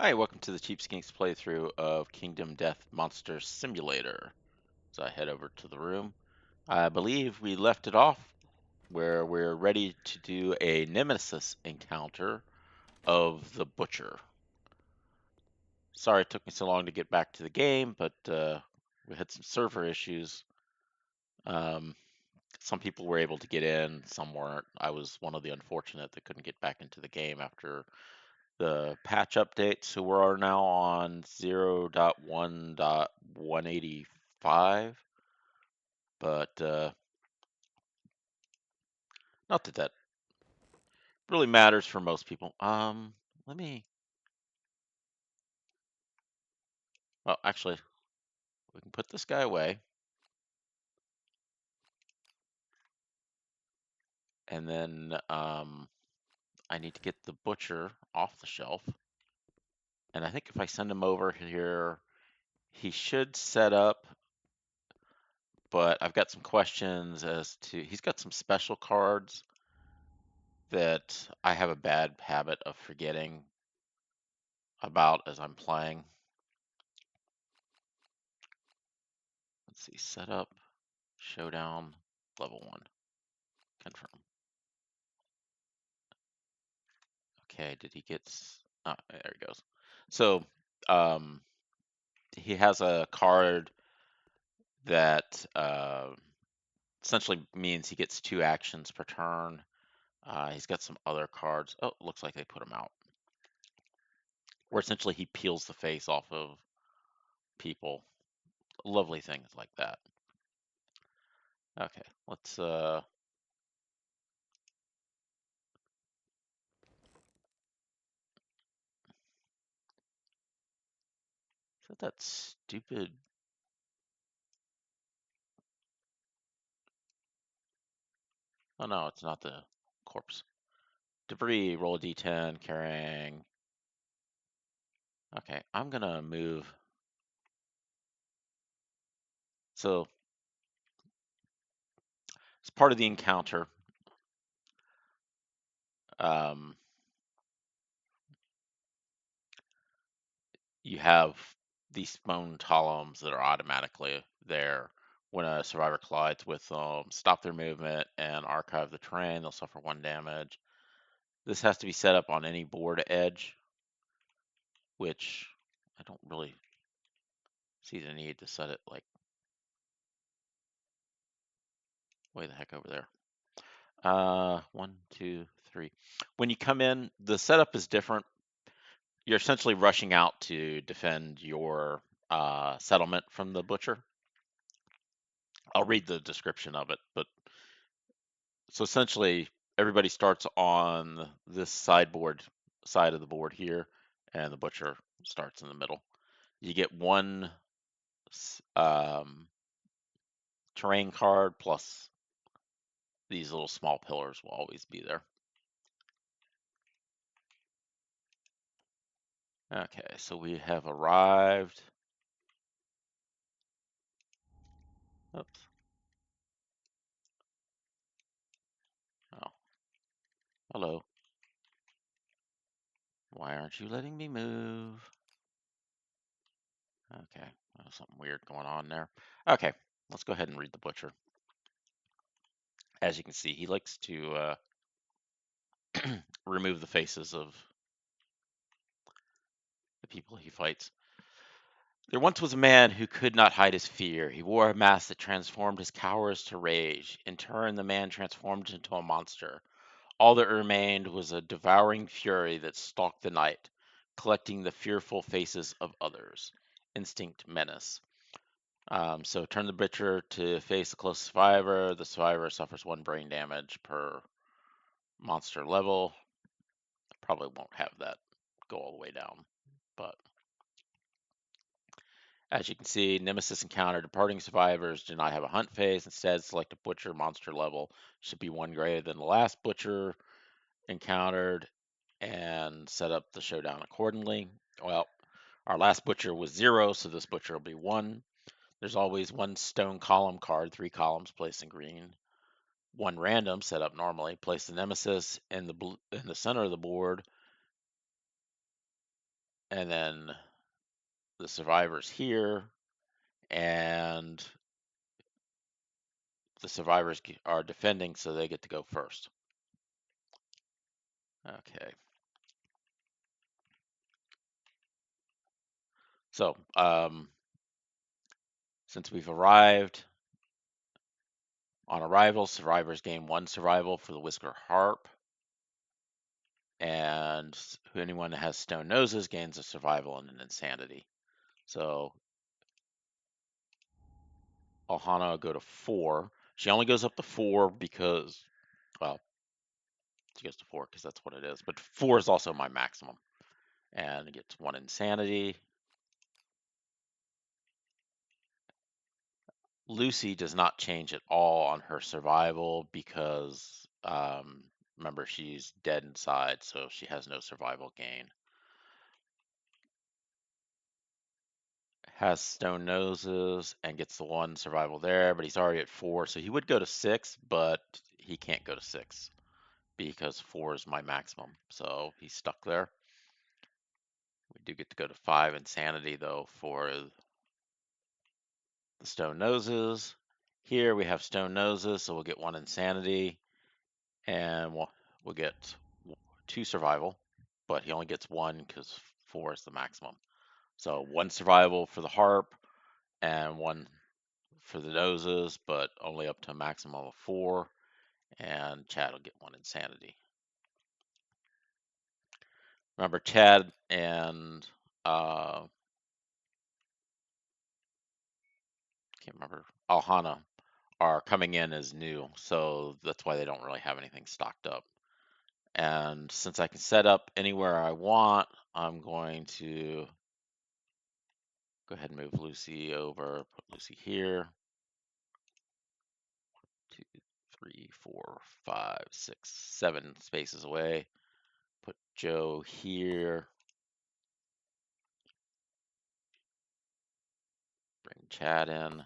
Hi, welcome to the Cheapskates playthrough of Kingdom Death Monster Simulator. So I head over to the room. I believe we left it off where we're ready to do a nemesis encounter of the Butcher. Sorry it took me so long to get back to the game, but we had some server issues. Um, some people were able to get in, some weren't. I was one of the unfortunate that couldn't get back into the game after the patch update. So we're now on 0.1.185, but not that that really matters for most people. Let me. Well, actually, we can put this guy away, and then I need to get the butcher off the shelf. And I think if I send him over here, he should set up. But I've got some questions as to he's got some special cards that I have a bad habit of forgetting about as I'm playing. Let's see, setup, showdown, level 1, confirm. Okay, did he get, there he goes. So, um, he has a card that essentially means he gets 2 actions per turn. He's got some other cards. Oh, looks like they put him out. Where essentially he peels the face off of people. Lovely things like that. Okay, let's is that stupid. Oh no, it's not the corpse. Debris, roll a d10, carrying. Okay, I'm gonna move. So, as part of the encounter, um, you have these spawn columns that are automatically there when a survivor collides with them. Stop their movement and archive the terrain. They'll suffer 1 damage. This has to be set up on any board edge, which I don't really see the need to set it like way the heck over there. 1, 2, 3. When you come in, the setup is different. You're essentially rushing out to defend your settlement from the butcher. I'll read the description of it, but so essentially everybody starts on this sideboard side of the board here, and the butcher starts in the middle. You get 1 um, terrain card plus these little small pillars will always be there. Okay, so we have arrived. Oops. Oh, hello. Why aren't you letting me move? Okay, something weird going on there. Okay, let's go ahead and read the butcher. As you can see, he likes to remove the faces of the people he fights. There once was a man who could not hide his fear. He wore a mask that transformed his cowardice to rage. In turn, the man transformed into a monster. All that remained was a devouring fury that stalked the night, collecting the fearful faces of others. Instinct menace. So turn the butcher to face the closest survivor. The survivor suffers 1 brain damage per monster level. Probably won't have that go all the way down, but as you can see, Nemesis encounter departing survivors do not have a hunt phase. Instead, select a butcher monster level should be 1 greater than the last butcher encountered and set up the showdown accordingly. Well, our last butcher was 0, so this butcher will be 1. There's always 1 stone column card, 3 columns placed in green. 1 random set up normally. Place the Nemesis in the center of the board and then the survivors here, and the survivors are defending, so they get to go first. Okay. So, since we've arrived, on arrival, survivors gain 1 survival for the Whisker Harp, and anyone that has stone noses gains a survival and an insanity. So, Ohana will go to 4. She only goes up to 4 because, well, she goes to 4 because that's what it is. But 4 is also my maximum. And it gets 1 insanity. Lucy does not change at all on her survival because, remember, she's dead inside, so she has no survival gain. Has stone noses and gets the 1 survival there, but he's already at 4, so he would go to 6, but he can't go to 6 because 4 is my maximum, so he's stuck there. We do get to go to 5 insanity, though, for the stone noses. Here we have stone noses, so we'll get 1 insanity, and we'll get 2 survival, but he only gets 1 because 4 is the maximum. So 1 survival for the harp and 1 for the noses, but only up to a maximum of 4, and Chad will get 1 insanity. Remember, Chad and can't remember, Alhana are coming in as new, so that's why they don't really have anything stocked up. And since I can set up anywhere I want, I'm going to go ahead and move Lucy over, put Lucy here. 2, 3, 4, 5, 6, 7 spaces away. Put Joe here. Bring Chad in.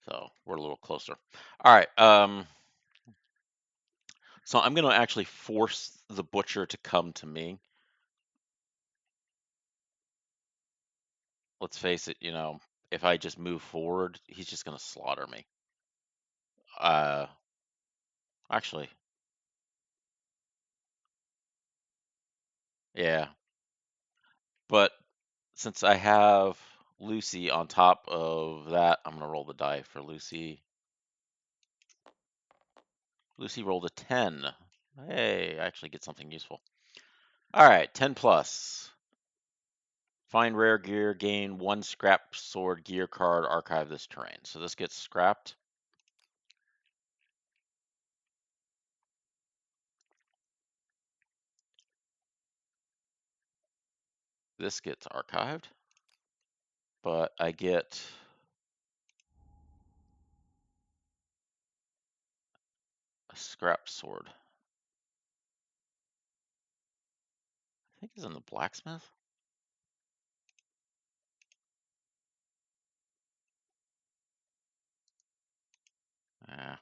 So we're a little closer. All right. So I'm going to actually force the butcher to come to me. Let's face it, if I just move forward, he's just going to slaughter me. Actually, yeah. But since I have Lucy on top of that, I'm going to roll the die for Lucy. Lucy rolled a 10. Hey, I actually get something useful. All right, 10 plus. Find rare gear, gain 1 scrap sword gear card, archive this terrain. So this gets scrapped. This gets archived. But I get a scrap sword. I think it's in the blacksmith. Yeah.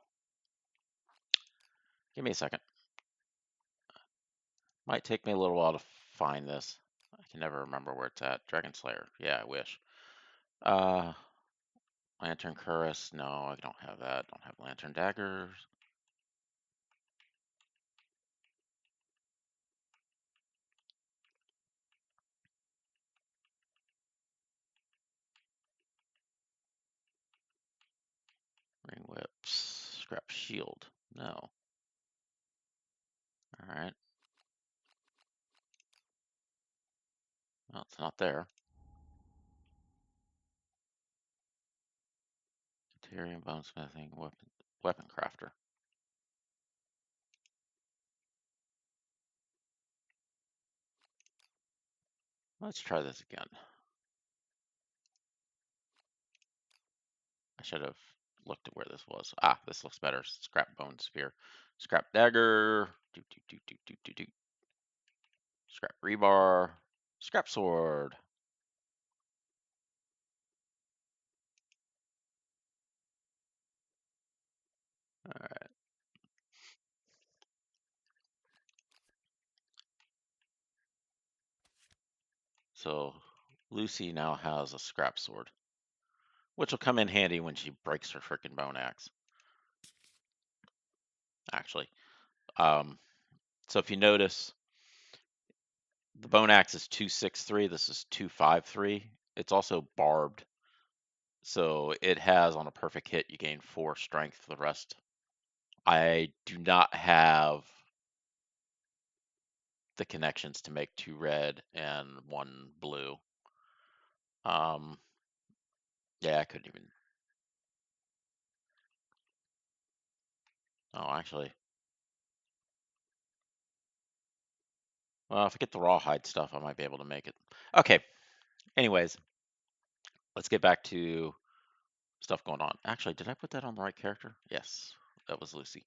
Give me a second. Might take me a little while to find this. I can never remember where it's at. Dragon Slayer. Yeah, I wish. Lantern Cuirass. No, I don't have that. Don't have Lantern Daggers. Ring Whips. Scrap Shield. No. All right. Well, it's not there. Material, Bonesmithing, Weapon Crafter. Let's try this again. I should have looked at where this was. Ah, this looks better. Scrap Bone Spear. Scrap Dagger. Scrap Rebar. Scrap Sword. All right. So Lucy now has a scrap sword, which will come in handy when she breaks her freaking bone axe. Actually, so if you notice, the bone axe is 263. This is 253. It's also barbed, so it has on a perfect hit you gain 4 strength. The rest, I do not have the connections to make 2 red and 1 blue. Um, yeah, I couldn't even. Oh, actually, well, if I get the rawhide stuff, I might be able to make it. Okay. Anyways, let's get back to stuff going on. Actually, did I put that on the right character? Yes, that was Lucy.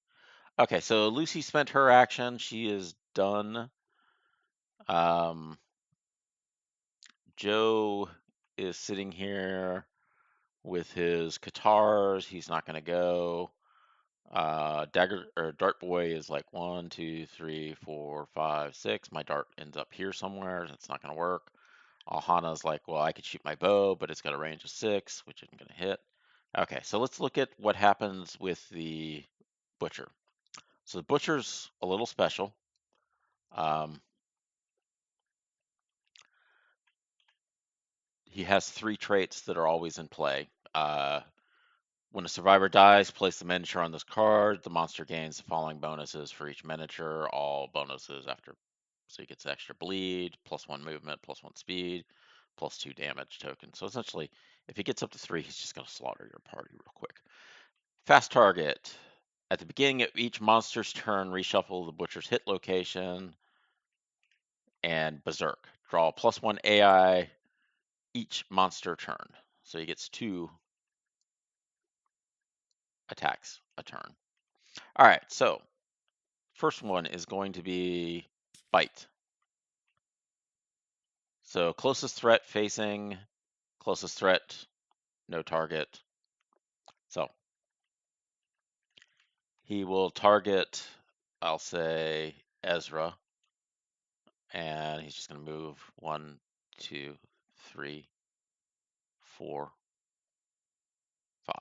Okay, so Lucy spent her action. She is done. Um, Joe is sitting here with his guitars. He's not going to go. Dagger or Dart Boy is like 1, 2, 3, 4, 5, 6. My dart ends up here somewhere. It's not going to work. Alhana's like, well, I could shoot my bow, but it's got a range of 6, which isn't going to hit. Okay, so let's look at what happens with the butcher. So the butcher's a little special. Um, he has 3 traits that are always in play. When a survivor dies, place the miniature on this card. The monster gains the following bonuses for each miniature. All bonuses after, so he gets extra bleed, +1 movement, +1 speed, +2 damage token. So essentially, if he gets up to 3, he's just going to slaughter your party real quick. Fast target. At the beginning of each monster's turn, reshuffle the butcher's hit location and berserk. Draw +1 AI each monster turn. So he gets 2 attacks a turn. All right, so first one is going to be bite. So closest threat facing, closest threat, no target. So he will target, I'll say, Ezra, and he's just going to move 1, 2, 3, 4,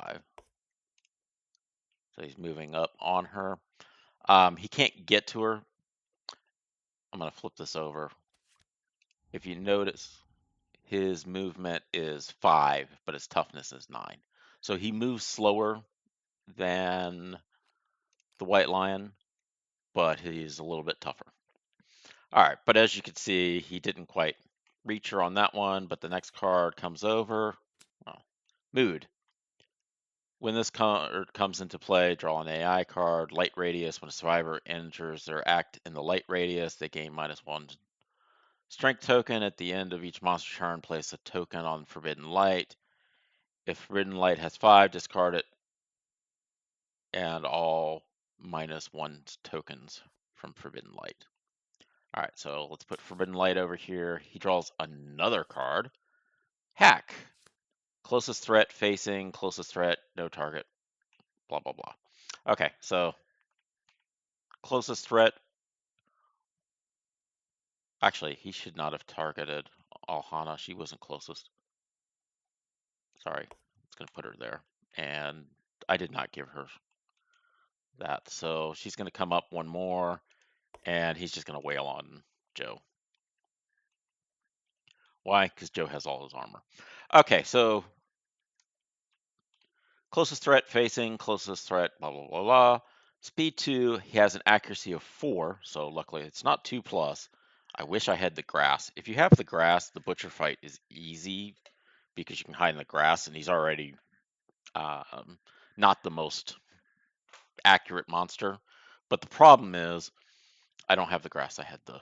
5. So he's moving up on her. He can't get to her. I'm going to flip this over. If you notice, his movement is 5, but his toughness is 9. So he moves slower than the white lion, but he's a little bit tougher. All right, but as you can see, he didn't quite reach her on that one, but the next card comes over. Well, mood. When this comes into play, draw an AI card. Light radius. When a survivor enters their act in the light radius, they gain -1 strength token. At the end of each monster turn, place a token on Forbidden Light. If Forbidden Light has 5, discard it and all -1 tokens from Forbidden Light. All right, so let's put Forbidden Light over here. He draws another card. Hack. Closest threat facing, closest threat, no target, blah, blah, blah. Okay, so closest threat. Actually, he should not have targeted Alhana. She wasn't closest. Sorry, it's going to put her there. And I did not give her that. So she's going to come up one more, and he's just going to wail on Joe. Why? Because Joe has all his armor. Okay, so closest threat facing, closest threat, blah, blah, blah, blah. Speed 2, he has an accuracy of 4, so luckily it's not 2 plus. I wish I had the grass. If you have the grass, the butcher fight is easy because you can hide in the grass, and he's already not the most accurate monster. But the problem is, I don't have the grass. I had the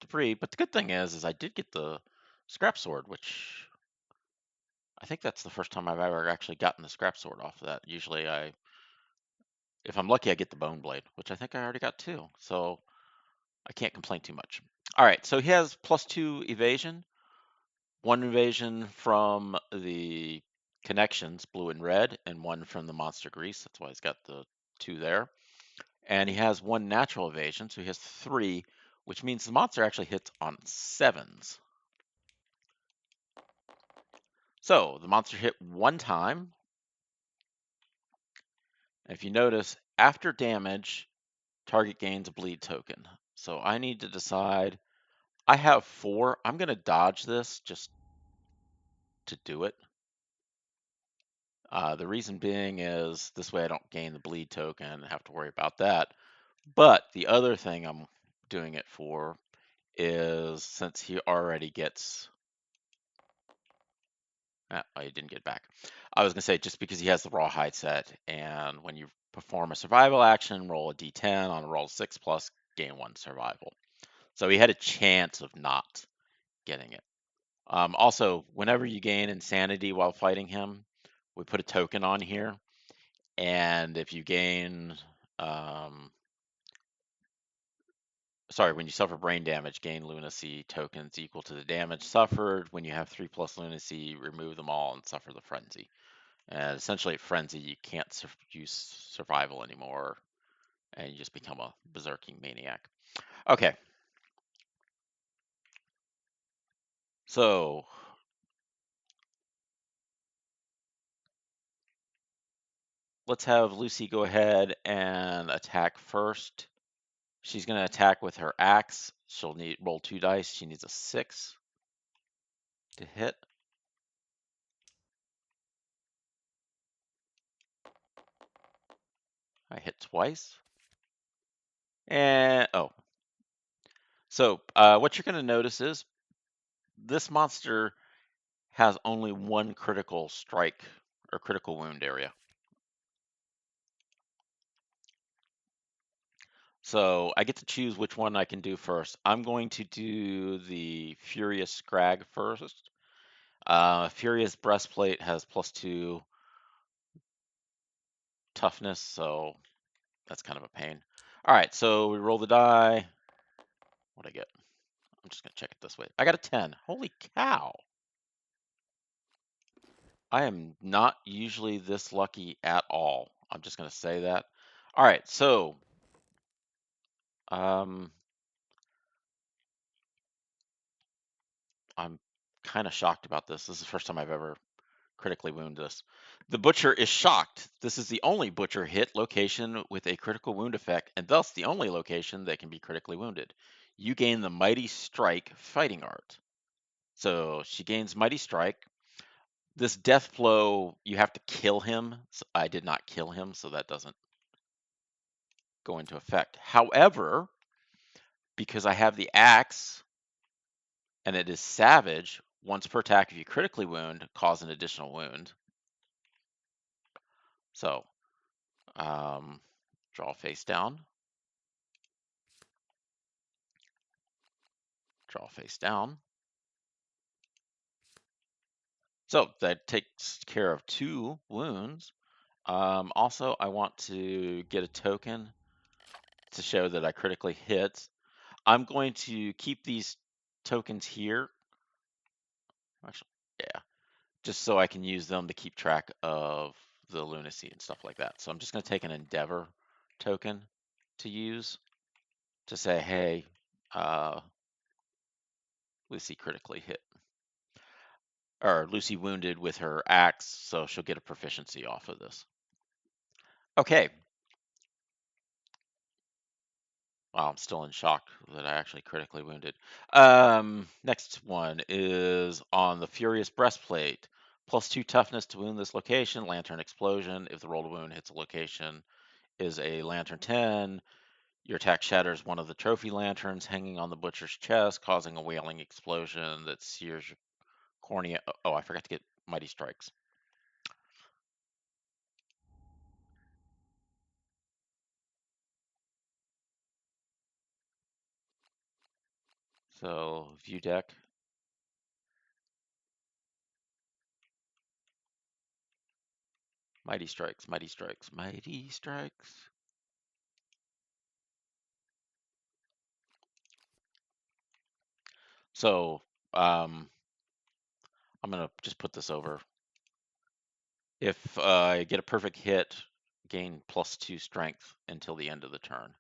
debris. But the good thing is I did get the scrap sword, which I think that's the first time I've ever actually gotten the scrap sword off of that. Usually if I'm lucky, I get the bone blade, which I think I already got too. So I can't complain too much. All right, so he has +2 evasion, 1 evasion from the connections, blue and red, and 1 from the monster grease. That's why he's got the 2 there. And he has 1 natural evasion, so he has 3. which means the monster actually hits on 7s. So the monster hit 1 time. If you notice, after damage, target gains a bleed token. So I need to decide. I have 4. I'm going to dodge this just to do it. The reason being is this way I don't gain the bleed token and have to worry about that. But the other thing I'm doing it for is since he already gets. I didn't get back. I was going to say just because he has the rawhide set, and when you perform a survival action, roll a d10 on a roll 6 plus, gain 1 survival. So he had a chance of not getting it. Also, whenever you gain insanity while fighting him, we put a token on here. And if you gain, when you suffer brain damage, gain lunacy tokens equal to the damage suffered. When you have 3+ lunacy, remove them all and suffer the frenzy. And essentially, at frenzy, you can't use survival anymore, and you just become a berserking maniac. Okay. So let's have Lucy go ahead and attack first. She's going to attack with her axe. She'll need roll 2 dice. She needs a 6 to hit. I hit twice. And so what you're going to notice is this monster has only 1 critical strike or critical wound area. So I get to choose which one I can do first. I'm going to do the Furious Scrag first. Furious Breastplate has +2 toughness, so that's kind of a pain. All right, so we roll the die. What'd I get? I'm just gonna check it this way. I got a 10. Holy cow. I am not usually this lucky at all. I'm just gonna say that. All right, so I'm kind of shocked about this. This is the first time I've ever critically wounded this. The Butcher is shocked. This is the only Butcher hit location with a critical wound effect, and thus the only location that can be critically wounded. You gain the Mighty Strike fighting art. So she gains Mighty Strike. This death blow, you have to kill him. So I did not kill him, so that doesn't go into effect. However, because I have the axe and it is savage, once per attack, if you critically wound, cause an additional wound. So, draw face down. Draw face down. So that takes care of 2 wounds. Also, I want to get a token to show that I critically hit. I'm going to keep these tokens here. Actually, yeah, just so I can use them to keep track of the lunacy and stuff like that. So I'm just going to take an endeavor token to use to say, hey, Lucy critically hit. Or Lucy wounded with her axe, so she'll get a proficiency off of this. Okay. Wow, I'm still in shock that I actually critically wounded. Next one is on the Furious Breastplate. +2 toughness to wound this location. Lantern Explosion. If the rolled wound hits a location, is a Lantern 10. Your attack shatters one of the trophy lanterns hanging on the Butcher's chest, causing a wailing explosion that sears your cornea. Oh, I forgot to get Mighty Strikes. So, view deck. Mighty Strikes, Mighty Strikes, Mighty Strikes. So, I'm going to just put this over. If I get a perfect hit, gain +2 strength until the end of the turn.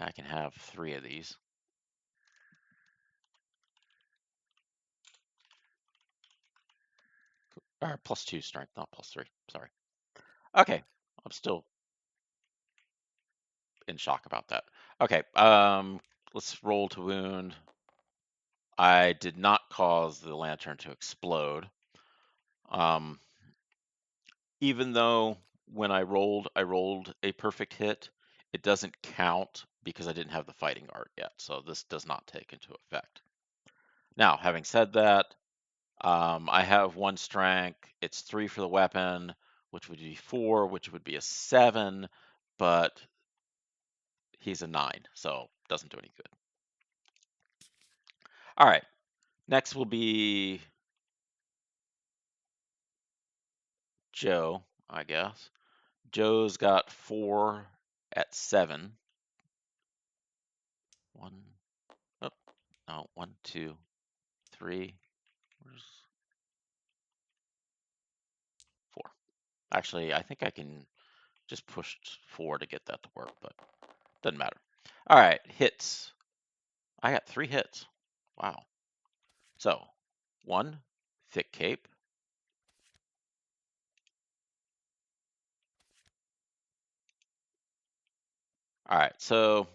I can have 3 of these. Or +2 strength, not +3. Sorry. Okay, I'm still in shock about that. Okay, let's roll to wound. I did not cause the lantern to explode. Um, even though when I rolled a perfect hit, it doesn't count because I didn't have the fighting art yet. So this does not take into effect. Now, having said that, I have 1 strength. It's 3 for the weapon, which would be 4, which would be a 7, but he's a 9, so doesn't do any good. All right, next will be Joe, I guess. Joe's got 4 at 7. 1, oh, no, 1, 2, 3. Where's 4? Actually, I think I can just push 4 to get that to work, but doesn't matter. All right, hits. I got 3 hits. Wow. So, 1, thick cape. All right, so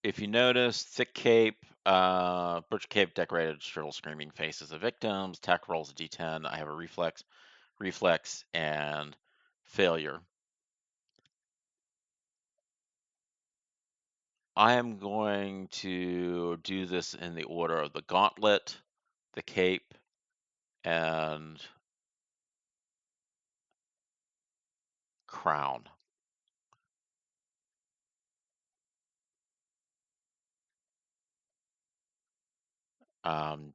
if you notice, thick cape, birch cape decorated shrill screaming faces of victims, attack rolls a d10. I have a reflex, and failure. I am going to do this in the order of the gauntlet, the cape, and crown. Um,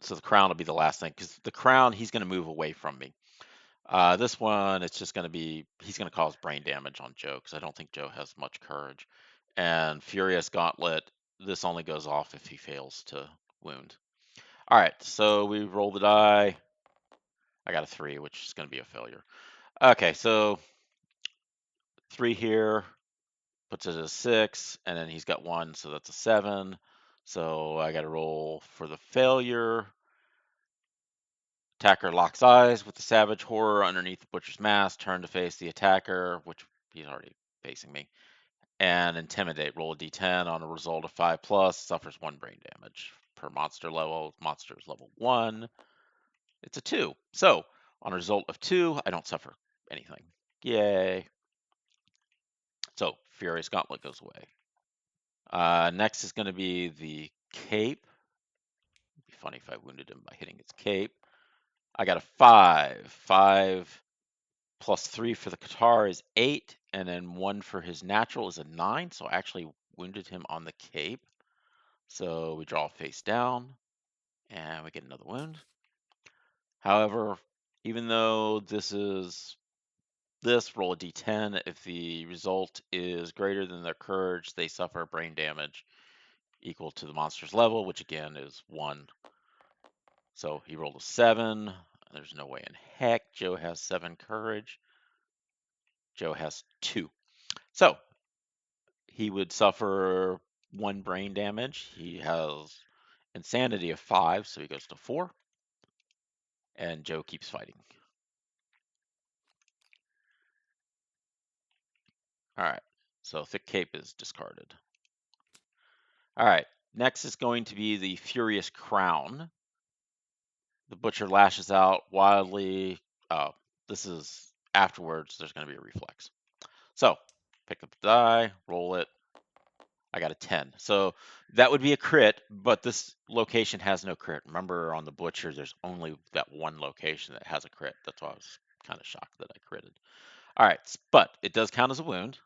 so the crown will be the last thing because the crown, he's going to move away from me. This one, it's just going to be, he's going to cause brain damage on Joe because I don't think Joe has much courage. And Furious Gauntlet, this only goes off if he fails to wound. All right, so we roll the die. I got a 3, which is going to be a failure. Okay, so 3 here puts it at a 6, and then he's got 1, so that's a 7. So I got to roll for the failure. Attacker locks eyes with the savage horror underneath the butcher's mask. Turn to face the attacker, which he's already facing me. And intimidate. Roll a d10 on a result of 5 plus. Suffers 1 brain damage per monster level. Monster is level 1. It's a 2. So on a result of 2, I don't suffer anything. Yay. So Furious Gauntlet goes away. Next is going to be the cape. It'd be funny if I wounded him by hitting his cape. I got a 5. 5 plus 3 for the Qatar is 8, and then 1 for his natural is a 9. So I actually wounded him on the cape. So we draw face down, and we get another wound. However, even though this roll a d10. If the result is greater than their courage, they suffer brain damage equal to the monster's level, which again is 1. So he rolled a 7. There's no way in heck Joe has 7 courage. Joe has 2. So he would suffer 1 brain damage. He has insanity of 5, so he goes to 4. And Joe keeps fighting. All right. So thick cape is discarded. All right. Next is going to be the Furious Crown. The butcher lashes out wildly. Oh, this is afterwards. There's going to be a reflex. So pick up the die, roll it. I got a 10. So that would be a crit, but this location has no crit. Remember, on the butcher, there's only that one location that has a crit. That's why I was kind of shocked that I critted. All right, but it does count as a wound.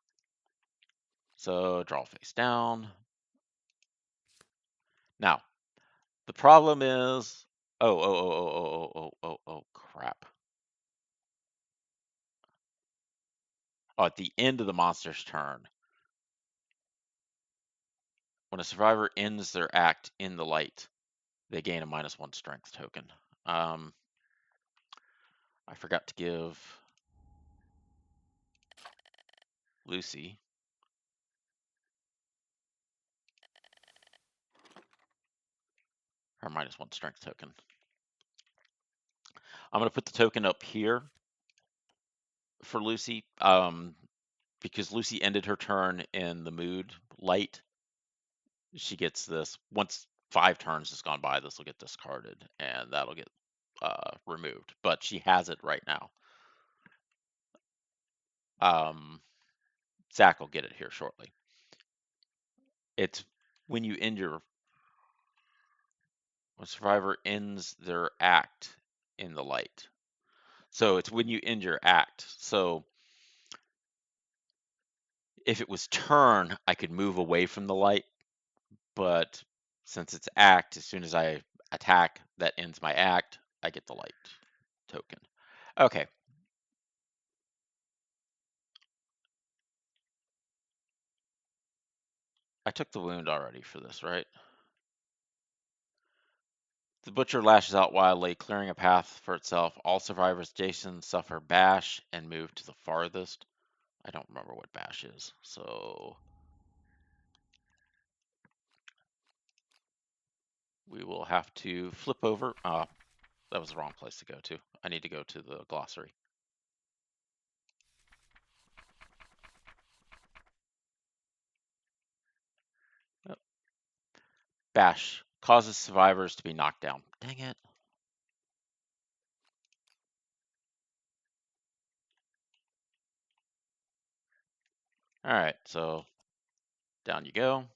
So draw face down. Now, the problem is, crap. Oh, at the end of the monster's turn, when a survivor ends their act in the light, they gain a -1 strength token. I forgot to give Lucy her -1 strength token. I'm going to put the token up here for Lucy, because Lucy ended her turn in the mood light. She gets this once 5 turns has gone by. This will get discarded, and that'll get removed. But she has it right now. Zach will get it here shortly. It's when you end your when survivor ends their act in the light. So it's when you end your act. So if it was turn, I could move away from the light, but since it's act, as soon as I attack, that ends my act, I get the light token. Okay. I took the wound already for this, right? The butcher lashes out wildly, clearing a path for itself. All survivors Jason suffer bash and move to the farthest. I don't remember what bash is, so we will have to flip over. That was the wrong place to go to. I need to go to the glossary. Oh. Bash causes survivors to be knocked down. Dang it. All right, so down you go.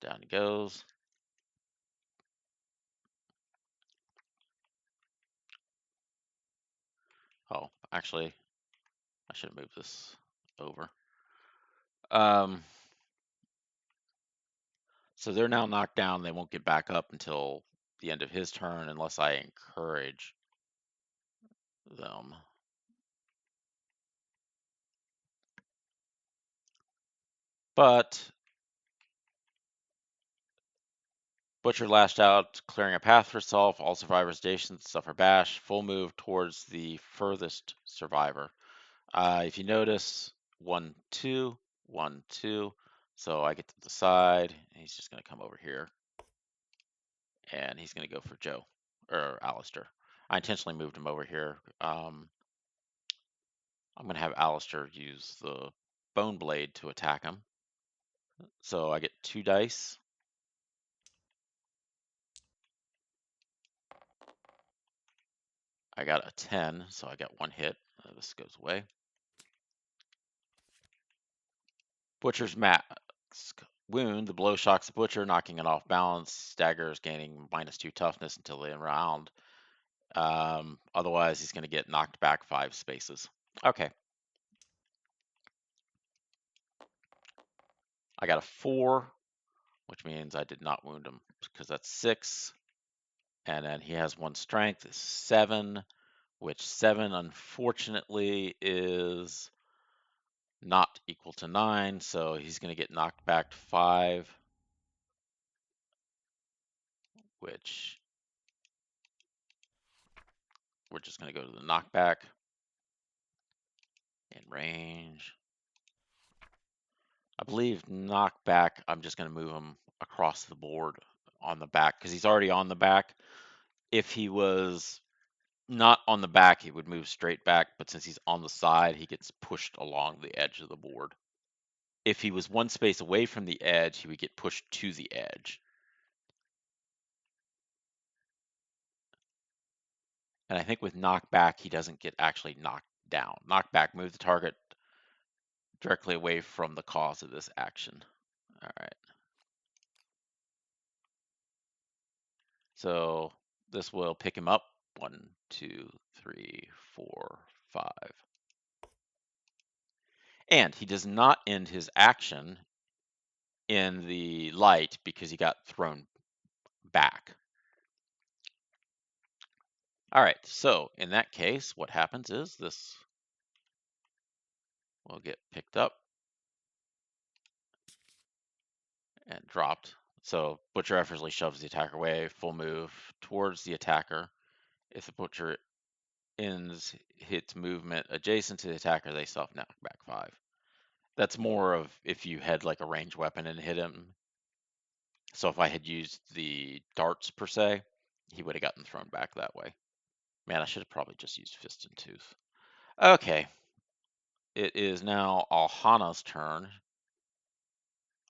Down he goes. Oh, actually, I should have moved this over. So they're now knocked down. They won't get back up until the end of his turn unless I encourage them. But Butcher lashed out, clearing a path for herself. All survivors stationed suffer bash. Full move towards the furthest survivor. If you notice, 1, 2, 1, 2. So I get to decide. He's just going to come over here. And he's going to go for Joe, or Alistair. I intentionally moved him over here. I'm going to have Alistair use the Bone Blade to attack him. So I get 2 dice. I got a 10, so I got 1 hit. This goes away. Butcher's mask wound. The blow shocks the butcher, knocking it off balance. Staggers, gaining -2 toughness until the end round. Otherwise, he's going to get knocked back 5 spaces. Okay. I got a 4, which means I did not wound him because that's 6. And then he has 1 strength, 7, which 7 unfortunately is not equal to 9, so he's going to get knocked back 5, which we're just going to go to the knockback in range. I believe knockback, I'm just going to move him across the board on the back because he's already on the back. If he was not on the back, he would move straight back, but since he's on the side, he gets pushed along the edge of the board. If he was 1 space away from the edge, he would get pushed to the edge. And I think with knockback, he doesn't get actually knocked down. Knockback, move the target directly away from the cause of this action. All right. So this will pick him up. 1, 2, 3, 4, 5. And he does not end his action in the light because he got thrown back. All right, so in that case, what happens is this will get picked up and dropped. So Butcher effortlessly shoves the attacker away, full move towards the attacker, If the butcher ends hits movement adjacent to the attacker, they self knock back 5. That's more of if you had like a ranged weapon and hit him. So if I had used the darts per se, he would have gotten thrown back that way. Man, I should have probably just used Fist and Tooth. Okay. It is now Alhana's turn.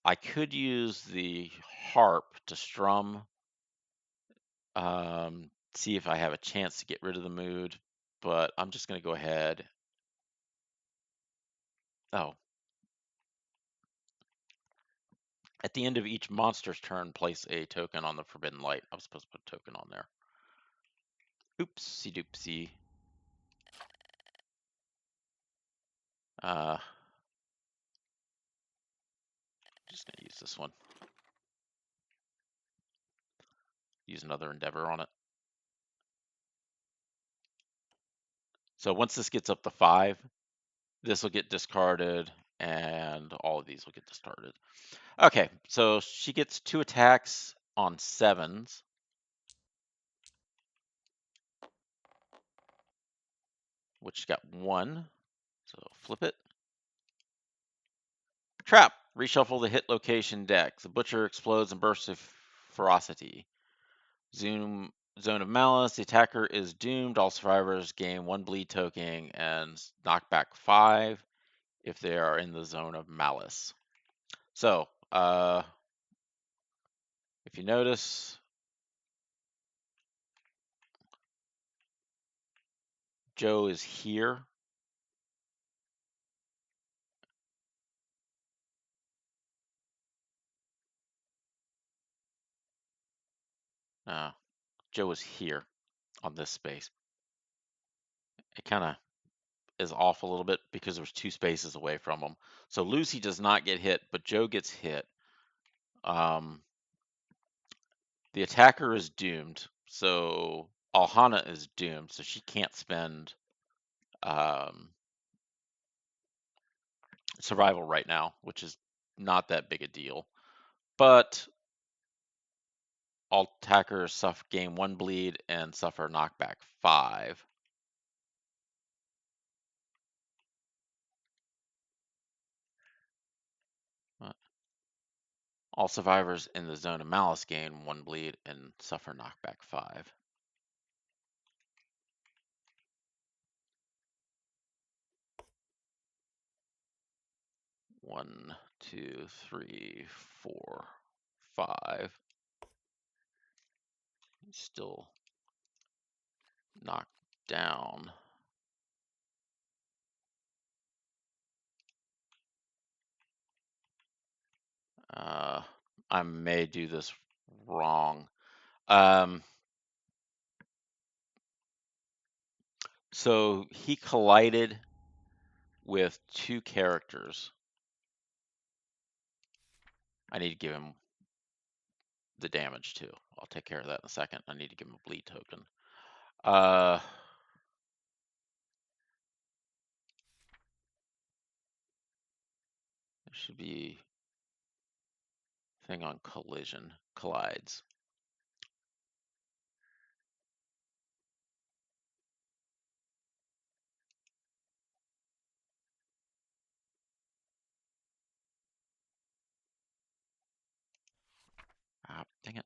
I could use the harp to strum, see if I have a chance to get rid of the mood, but I'm just going to go ahead. Oh, at the end of each monster's turn, place a token on the Forbidden Light. I was supposed to put a token on there. Oopsie doopsie. Just going to use this one. Use another Endeavor on it. So once this gets up to 5, this will get discarded, and all of these will get discarded. Okay, so she gets 2 attacks on 7s. Which got 1. So flip it. Trap. Reshuffle the hit location deck. The butcher explodes and bursts of ferocity. Zone of malice. The attacker is doomed. All survivors gain 1 bleed token and knock back 5 if they are in the zone of malice. So, if you notice, Joe is here. Joe is here on this space. It kind of is off a little bit because there's 2 spaces away from him. So Lucy does not get hit, but Joe gets hit. The attacker is doomed, so Alhana is doomed, so she can't spend survival right now, which is not that big a deal. But all attackers gain 1 bleed and suffer knockback 5. All survivors in the zone of malice gain 1 bleed and suffer knockback 5. One, two, three, 4, 5. Still knocked down. I may do this wrong. So he collided with 2 characters. I need to give him the damage too. I'll take care of that in a second. I need to give him a bleed token. There should be thing on collision, collides. Ah, dang it.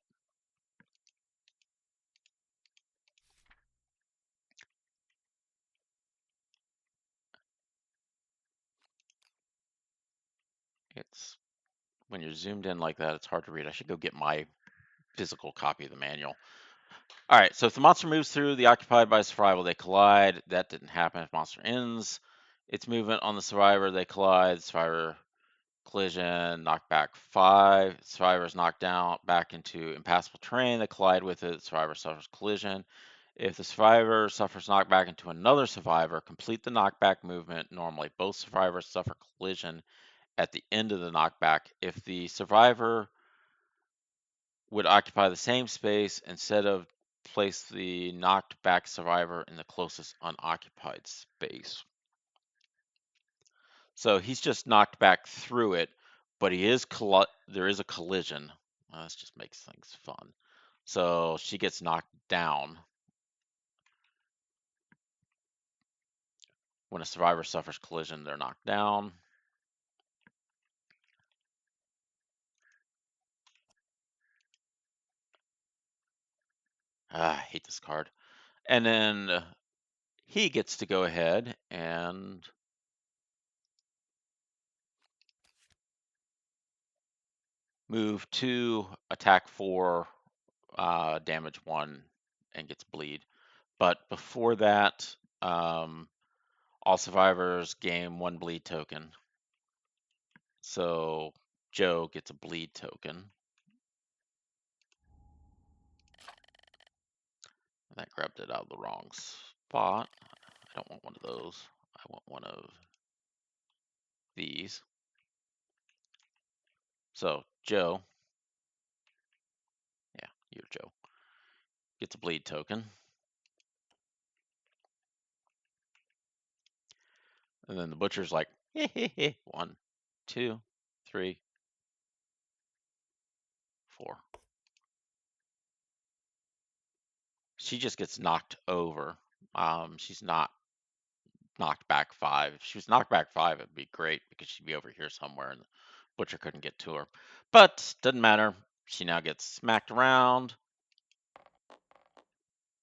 It's when you're zoomed in like that, it's hard to read. I should go get my physical copy of the manual. All right, so if the monster moves through the occupied by survival, they collide. That didn't happen. If monster ends its movement on the survivor, they collide. Survivor collision, knockback 5. Survivor is knocked down back into impassable terrain. They collide with it. Survivor suffers collision. If the survivor suffers knockback into another survivor, complete the knockback movement normally. Both survivors suffer collision at the end of the knockback. If the survivor would occupy the same space, instead of place the knocked back survivor in the closest unoccupied space. So he's just knocked back through it, but there is a collision. This just makes things fun. So she gets knocked down. When a survivor suffers collision, they're knocked down. I hate this card. And then he gets to go ahead and move 2, attack 4, damage 1, and gets bleed. But before that, all survivors gain 1 bleed token. So Joe gets a bleed token. That grabbed it out of the wrong spot. I don't want one of those. I want one of these. So Joe, yeah, you're Joe, gets a bleed token. And then the butcher's like, hey, hey, hey. 1, 2, 3, 4. She just gets knocked over. She's not knocked back 5. If she was knocked back 5, it'd be great because she'd be over here somewhere and the butcher couldn't get to her. But doesn't matter. She now gets smacked around.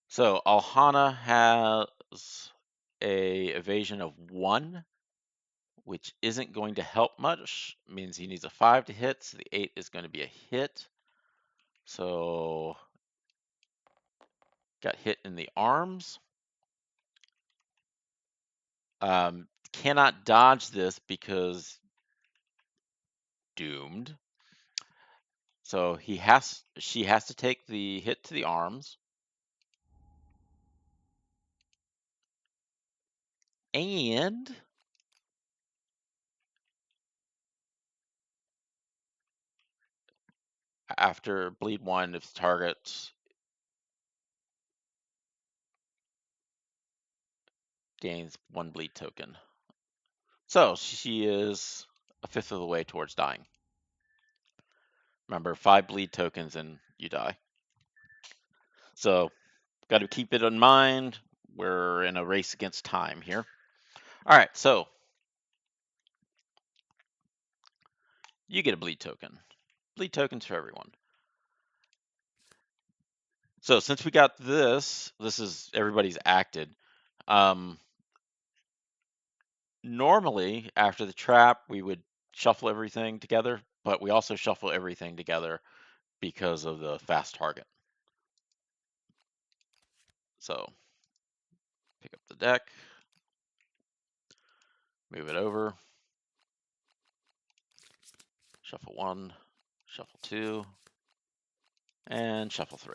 So Alhana has a evasion of 1, which isn't going to help much. It means he needs a 5 to hit, so the 8 is going to be a hit. So got hit in the arms. Cannot dodge this because doomed. So she has to take the hit to the arms. And after bleed 1, if the target gains 1 bleed token. So she is a fifth of the way towards dying. Remember, 5 bleed tokens and you die. So got to keep it in mind. We're in a race against time here. All right, so you get a bleed token. Bleed tokens for everyone. So since we got this is everybody's acted. Normally, after the trap, we would shuffle everything together, but we also shuffle everything together because of the fast target. So pick up the deck, move it over, shuffle 1, shuffle 2, and shuffle 3.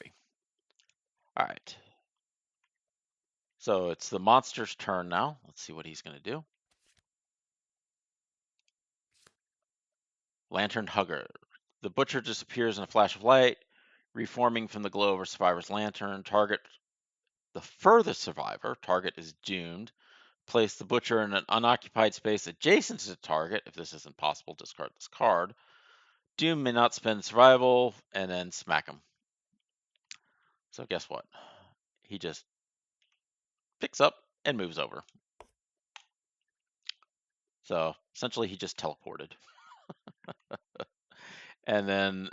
All right. So it's the monster's turn now. Let's see what he's going to do. Lantern Hugger. The butcher disappears in a flash of light, reforming from the glow of a survivor's lantern. Target the furthest survivor. Target is doomed. Place the butcher in an unoccupied space adjacent to the target. If this isn't possible, discard this card. Doom may not spend survival, and then smack him. So guess what? He just picks up and moves over. So essentially, he just teleported. And then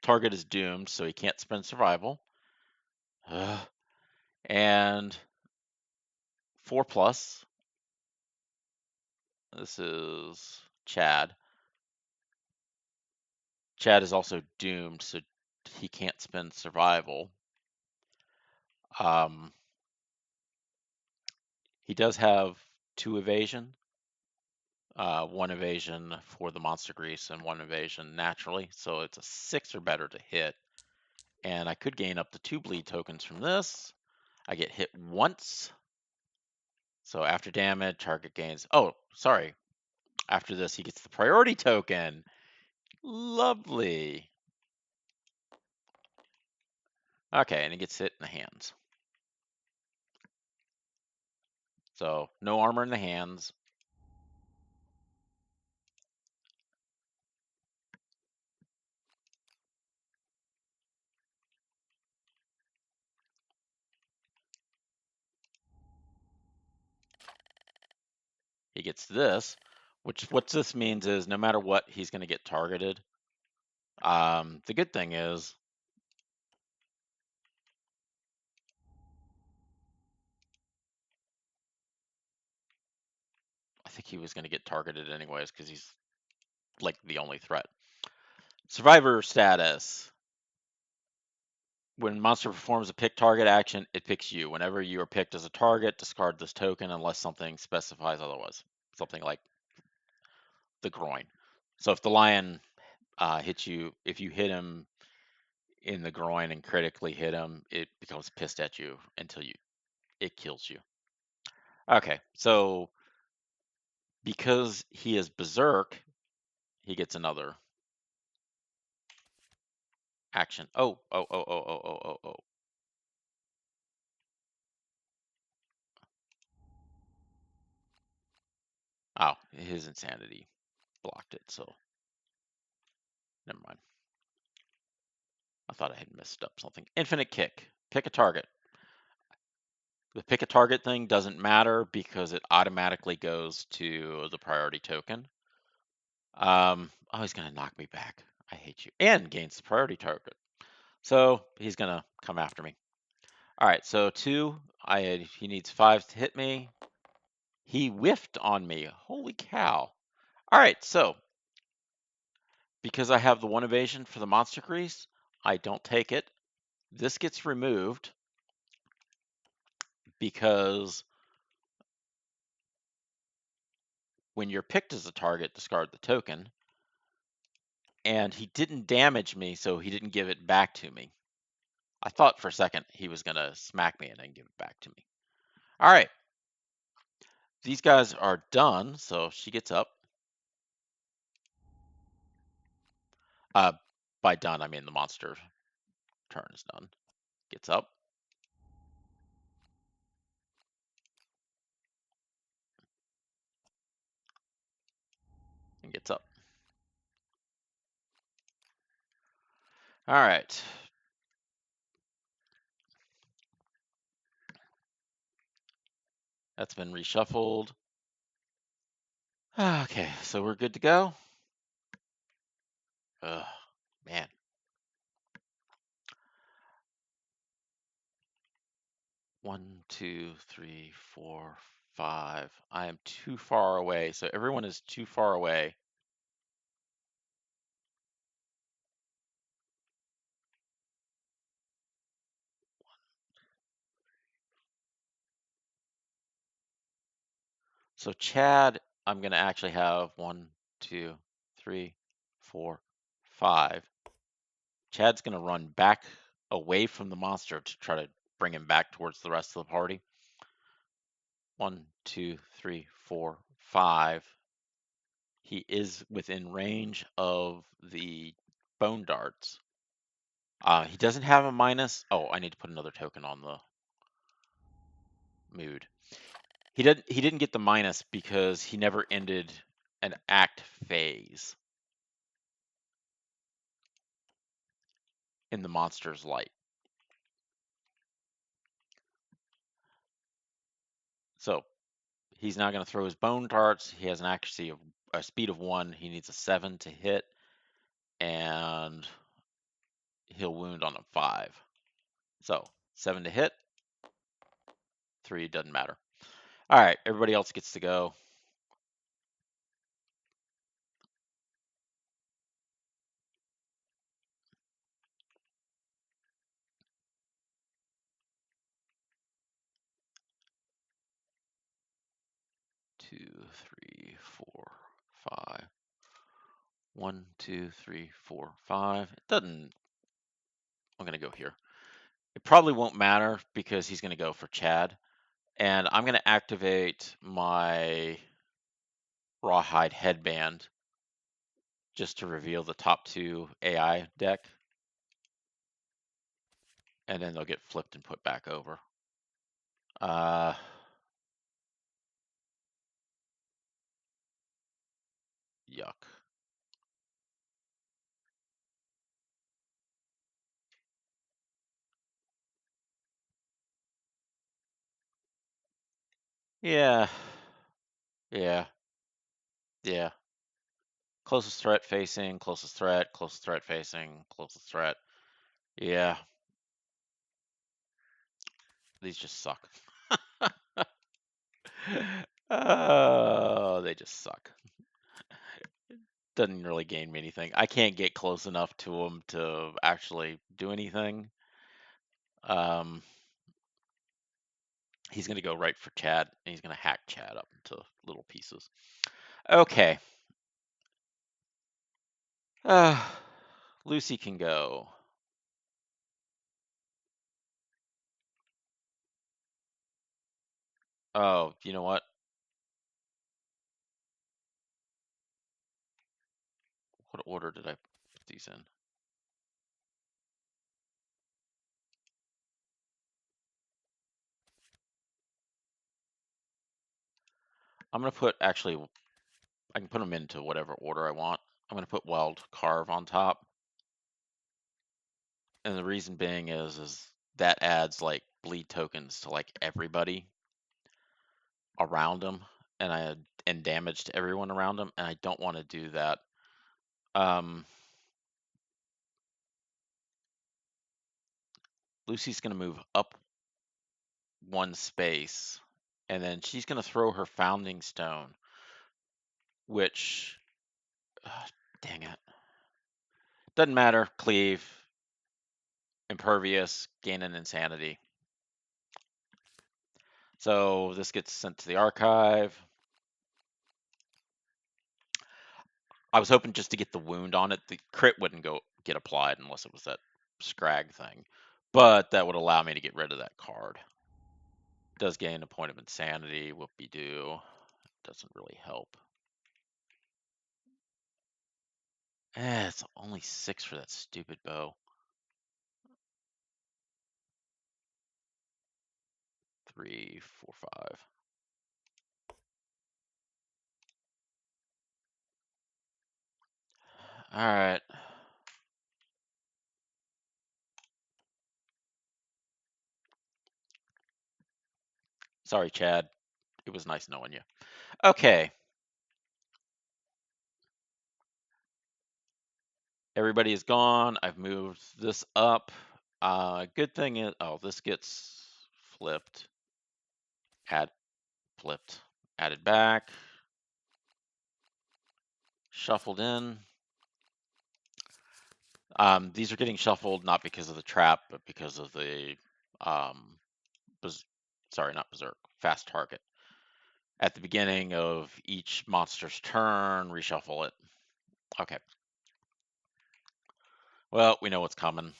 target is doomed, so he can't spend survival. And 4+. This is Chad. Chad is also doomed, so he can't spend survival. He does have 2 evasion. 1 evasion for the monster grease and 1 evasion naturally, so it's a 6 or better to hit. And I could gain up to 2 bleed tokens from this. I get hit once. So after damage, target gains. Oh, sorry. After this, he gets the priority token. Lovely. Okay, and he gets hit in the hands. So no armor in the hands. he gets this, which what this means is no matter what, he's going to get targeted. The good thing is I think he was going to get targeted anyways because he's like the only threat. Survivor status. When monster performs a pick target action, it picks you. Whenever you are picked as a target, discard this token unless something specifies otherwise. Something like the groin. So if the lion hits you, if you hit him in the groin and critically hit him, it becomes pissed at you until it kills you. Okay, so because he is berserk, he gets another action. Oh. Oh, his insanity blocked it, so never mind. I thought I had messed up something. Infinite kick. Pick a target. The pick a target thing doesn't matter because it automatically goes to the priority token. Oh, he's gonna knock me back. I hate you. And gains the priority target. So he's gonna come after me. All right, so 2, he needs 5 to hit me. He whiffed on me. Holy cow. All right, so because I have the 1 evasion for the monster crease, I don't take it. This gets removed because when you're picked as a target, discard the token. And he didn't damage me, so he didn't give it back to me. I thought for a second he was going to smack me and then give it back to me. All right. These guys are done, so she gets up. Uh, by done, I mean the monster turn is done. Gets up. And gets up. All right. That's been reshuffled. Okay, so we're good to go. Ugh, man. One, two, three, four, five. I am too far away, so everyone is too far away. So Chad, I'm going to actually have 1, 2, 3, 4, 5. Chad's going to run back away from the monster to try to bring him back towards the rest of the party. 1, 2, 3, 4, 5. He is within range of the bone darts. He doesn't have a minus. Oh, I need to put another token on the mood. He didn't get the minus because he never ended an act phase in the monster's light. So he's now going to throw his bone darts. He has an accuracy of a speed of 1. He needs a 7 to hit, and he'll wound on a 5. So 7 to hit, 3 doesn't matter. All right, everybody else gets to go. Two, three, four, five. 1, 2, 3, 4, 5. It doesn't. I'm going to go here. It probably won't matter because he's going to go for Chad. And I'm going to activate my Rawhide Headband just to reveal the top 2 AI deck. And then they'll get flipped and put back over. Yuck. Yeah, Yeah. Yeah. Closest threat facing, closest threat facing, closest threat. Yeah. These just suck. Oh, they just suck. Doesn't really gain me anything. I can't get close enough to him to actually do anything. Um, he's gonna go right for Chad, and he's gonna hack Chad up into little pieces. Okay. Uh, Lucy can go. Oh, you know what? What order did I put these in? I'm gonna put actually. I can put them into whatever order I want. I'm gonna put Wild Carve on top, and the reason being is that adds like bleed tokens to like everybody around them, and damage to everyone around them, and I don't want to do that. Um, Lucy's gonna move up one space, and then she's gonna throw her Founding Stone, which, dang it, doesn't matter. Cleave, Impervious, gain an Insanity. So this gets sent to the archive. I was hoping just to get the wound on it. The crit wouldn't go get applied unless it was that scrag thing, but that would allow me to get rid of that card. Does gain a point of insanity. Whoopie doo. Doesn't really help. It's only 6 for that stupid bow. 3, 4, 5. All right. Sorry, Chad. It was nice knowing you. Okay. Everybody is gone. I've moved this up. Good thing is, oh, this gets flipped. Flipped. Added back. Shuffled in. These are getting shuffled not because of the trap, but because of the, um, sorry, not berserk, fast target. At the beginning of each monster's turn, reshuffle it. Okay. Well, we know what's coming.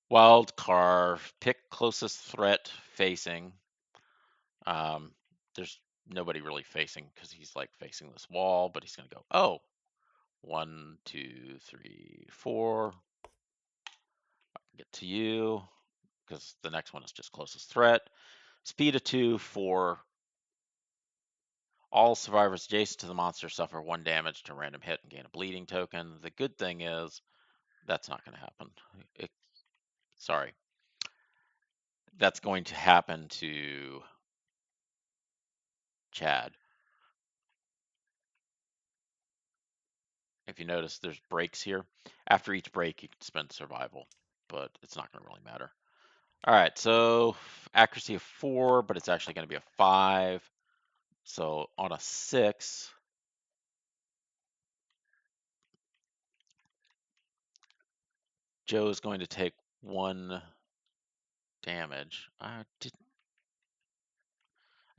Wild carve, pick closest threat facing. There's nobody really facing because he's like facing this wall, but he's gonna go, oh, 1, 2, 3, 4. Get to you because the next one is just closest threat. Speed of 2, 4. All survivors adjacent to the monster suffer 1 damage to a random hit and gain a bleeding token. The good thing is that's not going to happen. Sorry. That's going to happen to Chad. If you notice, there's breaks here. After each break, you can spend survival, but it's not going to really matter. All right, so accuracy of 4, but it's actually going to be a 5. So on a 6, Joe is going to take 1 damage. I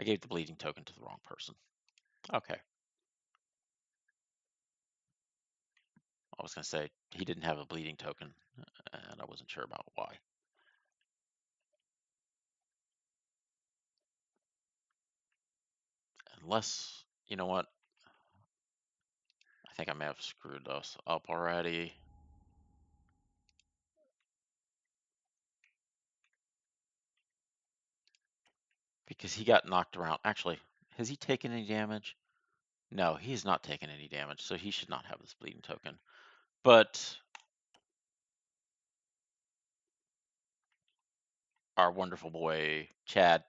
gave the bleeding token to the wrong person. Okay. I was going to say he didn't have a bleeding token, and I wasn't sure about why. Unless, you know what? I think I may have screwed us up already. Because he got knocked around. Actually, has he taken any damage? No, he's not taken any damage, so he should not have this bleeding token. But our wonderful boy, Chad,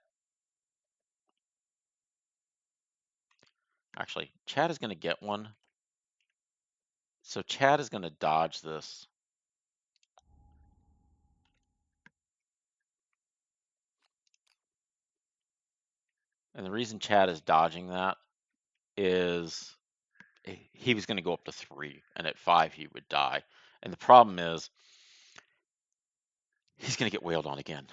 Actually, Chad is going to get one. So Chad is going to dodge this. And the reason Chad is dodging that is he was going to go up to 3, and at 5 he would die. And the problem is he's going to get wailed on again.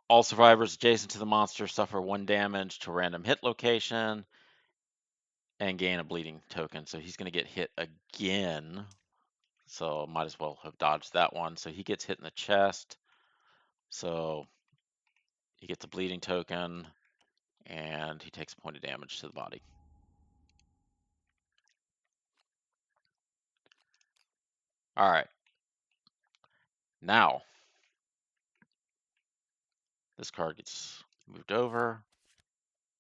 All survivors adjacent to the monster suffer 1 damage to a random hit location and gain a bleeding token. So he's going to get hit again. So might as well have dodged that one. So he gets hit in the chest. So he gets a bleeding token, and he takes a point of damage to the body. All right. Now, this card gets moved over.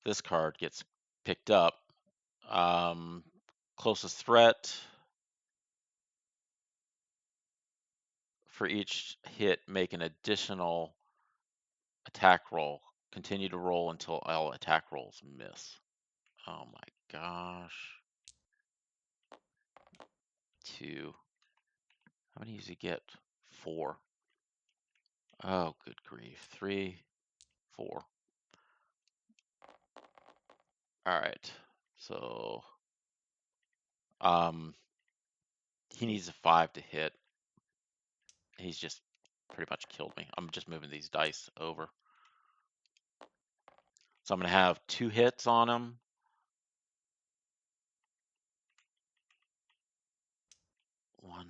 This card gets picked up. Closest threat. For each hit, make an additional attack roll. Continue to roll until all attack rolls miss. Oh my gosh. 2. How many does he get? 4. Oh, good grief. 3, 4. All right. So, he needs a 5 to hit. He's just pretty much killed me. I'm just moving these dice over. So I'm going to have 2 hits on him. 1.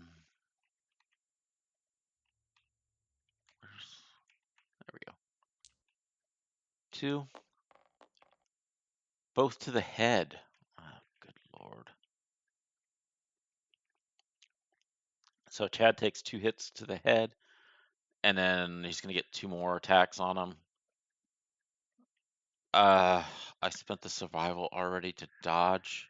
There we go. 2. Both to the head. Oh, good lord. So Chad takes 2 hits to the head, and then he's going to get 2 more attacks on him. I spent the survival already to dodge.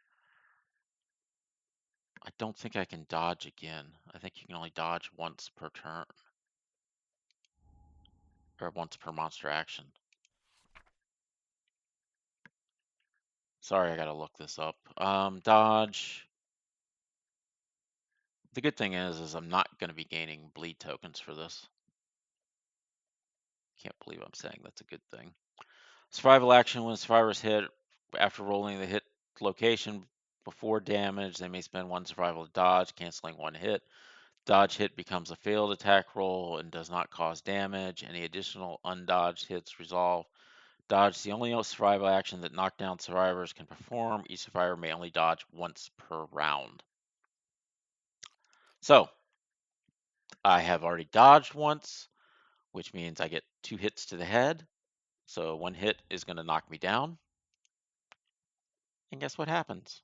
I don't think I can dodge again. I think you can only dodge once per turn. Or once per monster action. Sorry, I gotta look this up. Dodge. The good thing is I'm not gonna be gaining bleed tokens for this. Can't believe I'm saying that's a good thing. Survival action: when survivors hit after rolling the hit location before damage, they may spend 1 survival to dodge, canceling 1 hit. Dodge hit becomes a failed attack roll and does not cause damage. Any additional undodged hits resolve. Dodge is the only survival action that knockdown survivors can perform. Each survivor may only dodge once per round. So, I have already dodged once, which means I get 2 hits to the head. So 1 hit is going to knock me down. And guess what happens?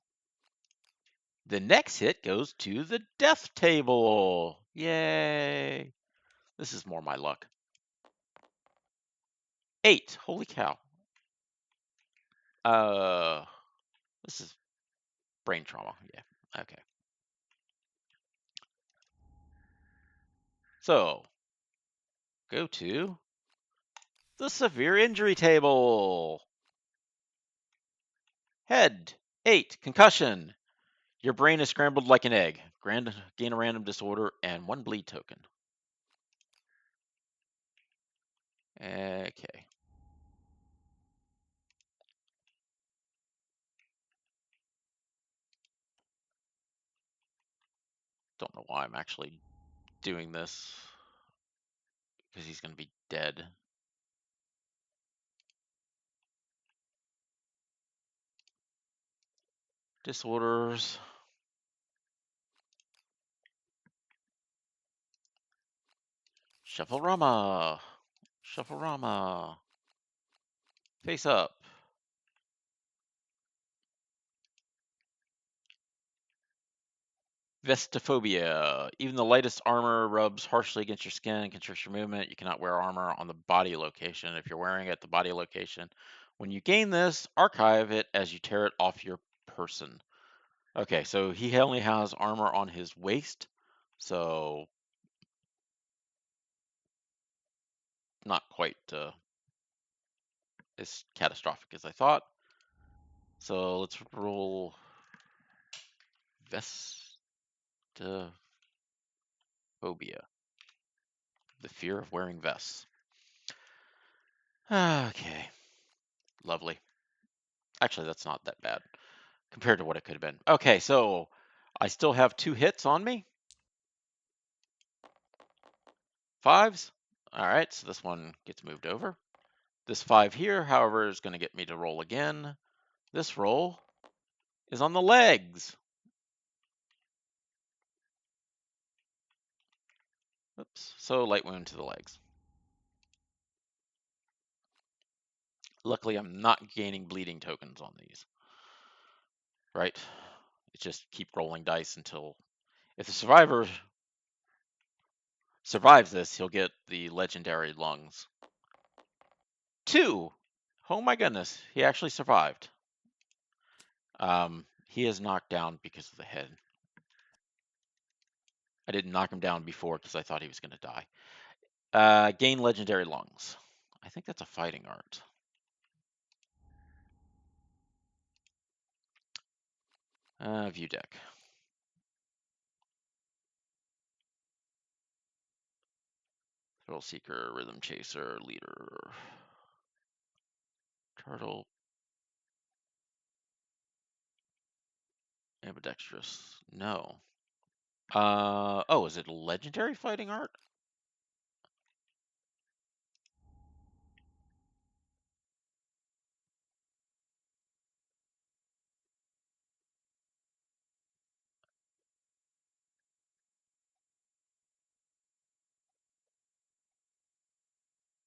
The next hit goes to the death table. Yay! This is more my luck. 8. Holy cow. This is brain trauma. Yeah. Okay. So, go to the severe injury table. Head, 8. Concussion. Your brain is scrambled like an egg. Gain a random disorder and 1 bleed token. Okay. Don't know why I'm actually doing this. Because he's going to be dead. Disorders. Shuffle-rama. Shuffle-rama. Face up. Vestophobia. Even the lightest armor rubs harshly against your skin and constricts your movement. You cannot wear armor on the body location. If you're wearing it at the body location, when you gain this, archive it as you tear it off your person. Okay, so he only has armor on his waist, so not quite as catastrophic as I thought. So let's roll Vestophobia. The fear of wearing vests. Okay. Lovely. Actually, that's not that bad compared to what it could have been. Okay, so I still have 2 hits on me. 5s. All right, so this one gets moved over. This 5 here, however, is going to get me to roll again. This roll is on the legs. Oops. So light wound to the legs. Luckily, I'm not gaining bleeding tokens on these. Right? It's just keep rolling dice until if the survivor survives this, he'll get the legendary lungs. 2. Oh my goodness, he actually survived. He is knocked down because of the head. I didn't knock him down before because I thought he was going to die. Gain legendary lungs. I think that's a fighting art. View deck. Thrill Seeker, Rhythm Chaser, Leader. Turtle. Ambidextrous. No. Oh, is it a legendary fighting art?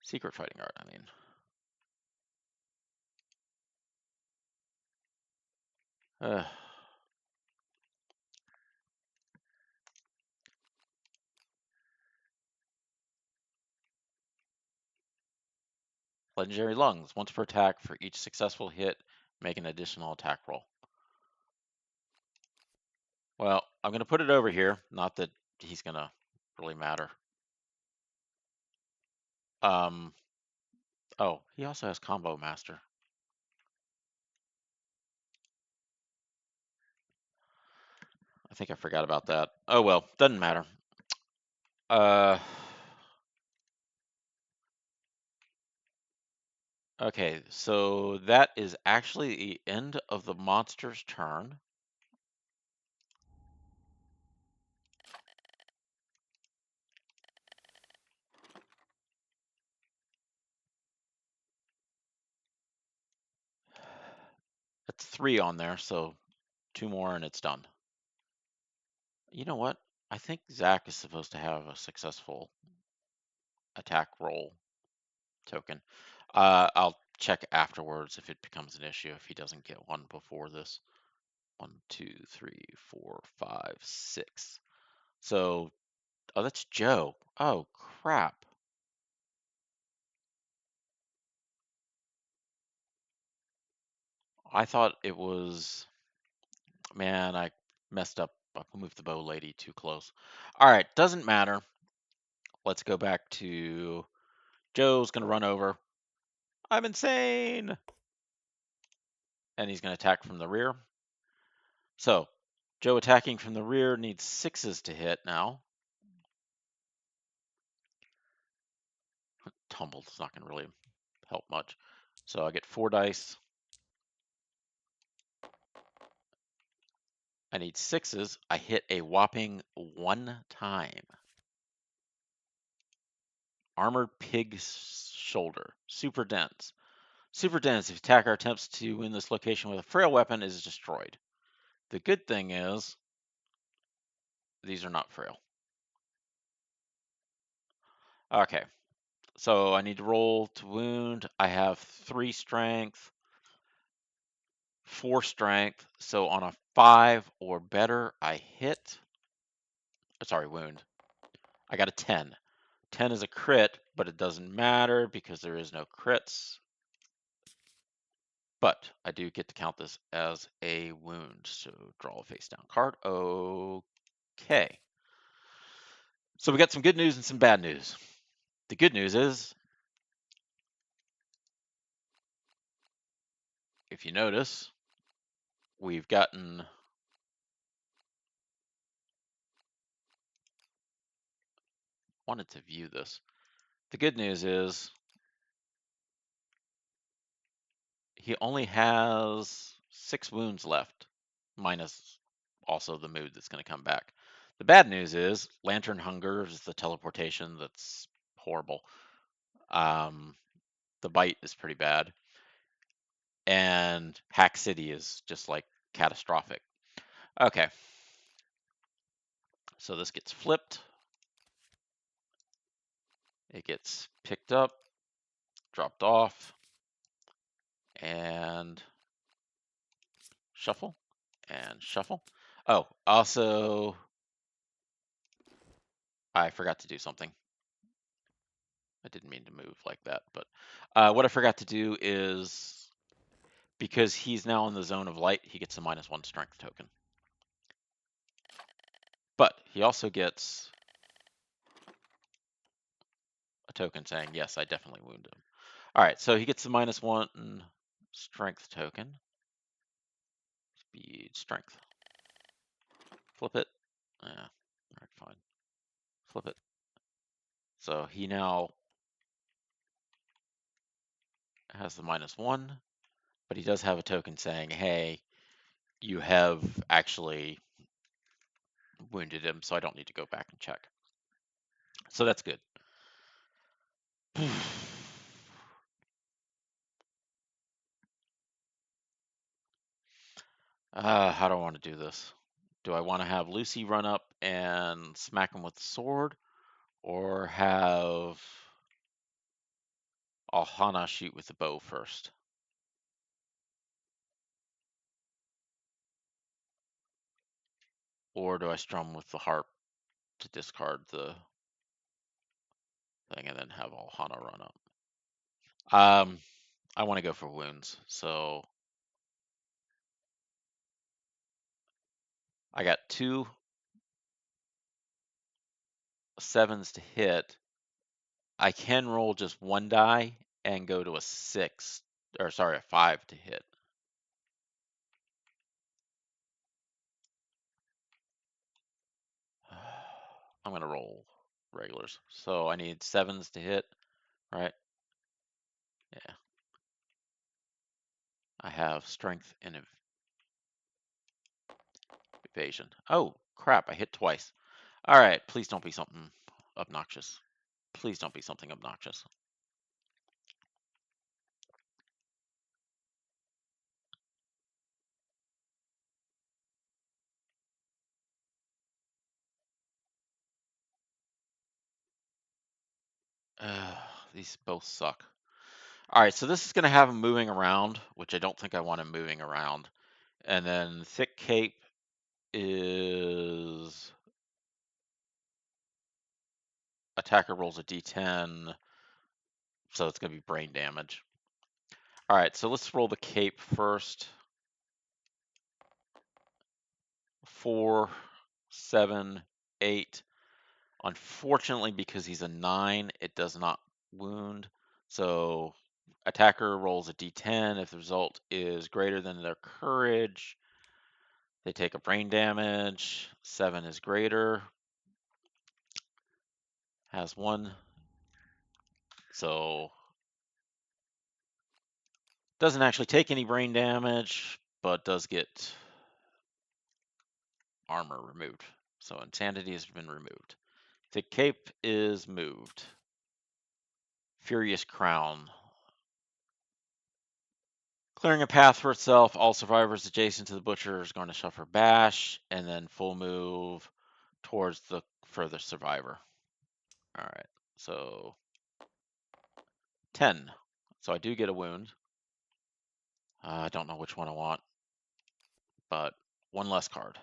Secret fighting art, I mean. Legendary lungs. Once per attack, for each successful hit, make an additional attack roll. Well, I'm going to put it over here. Not that he's going to really matter. Oh, he also has Combo Master. I think I forgot about that. Oh well, doesn't matter. Okay, so that is actually the end of the monster's turn. That's 3 on there, so 2 more and it's done. You know what? I think Zach is supposed to have a successful attack roll token. I'll check afterwards if it becomes an issue if he doesn't get one before this. 1, 2, 3, 4, 5, 6. So, oh, that's Joe. Oh, crap. I thought it was, man, I messed up. I moved the bow lady too close. All right, doesn't matter. Let's go back to Joe's going to run over. I'm insane. And he's going to attack from the rear. So, Joe attacking from the rear needs 6s to hit now. Tumbled is not going to really help much. So I get 4 dice. I need 6s. I hit a whopping 1 time. Armored Pig's Shoulder. Super dense. Super dense. If attacker attempts to win this location with a frail weapon, is destroyed. The good thing is, these are not frail. Okay. So I need to roll to wound. I have 3 strength, 4 strength. So on a 5 or better, I hit. Sorry, wound. I got a 10. 10 is a crit, but it doesn't matter because there is no crits. But I do get to count this as a wound. So draw a face down card. Okay. So we got some good news and some bad news. The good news is, if you notice, we've gotten wanted to view this. The good news is he only has 6 wounds left, minus also the mood that's going to come back. The bad news is Lantern Hunger is the teleportation that's horrible. The bite is pretty bad. And Hack City is just like catastrophic. Okay. So this gets flipped. It gets picked up, dropped off, and shuffle, and shuffle. Oh, also, I forgot to do something. I didn't mean to move like that, but what I forgot to do is, because he's now in the zone of light, he gets a -1 strength token. But he also gets a token saying, yes, I definitely wounded him. All right, so he gets the -1 strength token. Speed, strength. Flip it. Yeah, all right, fine. Flip it. So he now has the -1, but he does have a token saying, hey, you have actually wounded him, so I don't need to go back and check. So that's good. How do I want to do this? Do I want to have Lucy run up and smack him with the sword, or have Alhana shoot with the bow first? Or do I strum with the harp to discard the thing and then have Alhana run up? I want to go for wounds, so I got 2 7s to hit. I can roll just 1 die and go to a 6, or sorry, a 5 to hit. I'm gonna roll regulars, so I need 7s to hit, right? Yeah. I have strength and evasion. Oh, crap, I hit twice. All right, please don't be something obnoxious. Please don't be something obnoxious. These both suck. All right, so this is going to have him moving around, which I don't think I want him moving around. And then Thick Cape is attacker rolls a d10, so it's going to be brain damage. All right, so let's roll the cape first. 4, 7, 8. Unfortunately, because he's a 9, it does not wound. So attacker rolls a d10. If the result is greater than their courage, they take a brain damage. 7 is greater. Has 1. So doesn't actually take any brain damage, but does get armor removed. So insanity has been removed. The cape is moved. Furious Crown. Clearing a path for itself, all survivors adjacent to the butcher is going to suffer bash, and then full move towards the furthest survivor. All right, so 10. So I do get a wound. I don't know which one I want, but 1 less card.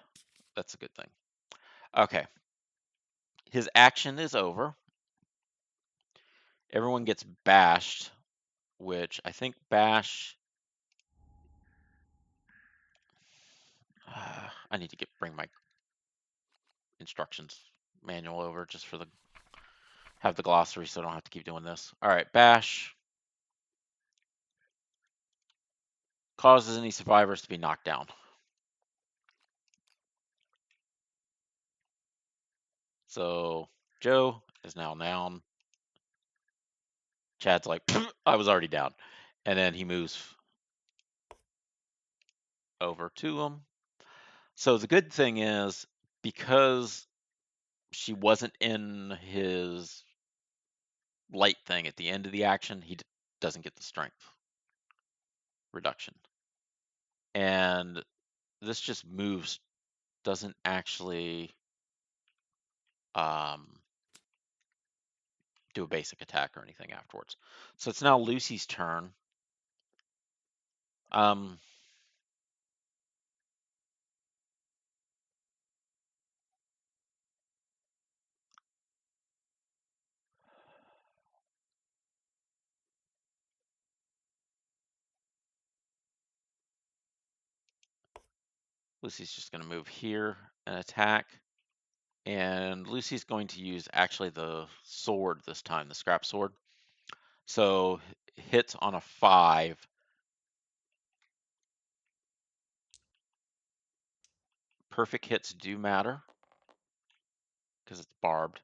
That's a good thing. Okay. His action is over. Everyone gets bashed, which I think bash. I need to bring my instructions manual over just for have the glossary so I don't have to keep doing this. All right, bash causes any survivors to be knocked down. So Joe, is now down. Chad's like, I was already down. And then he moves over to him. So the good thing is, because she wasn't in his light thing at the end of the action, he doesn't get the strength reduction. And this just moves, doesn't actually um, do a basic attack or anything afterwards. So it's now Lucy's turn. Um, Lucy's just going to move here and attack. And Lucy's going to use actually the sword this time, the scrap sword. So hits on a 5. Perfect hits do matter because it's barbed.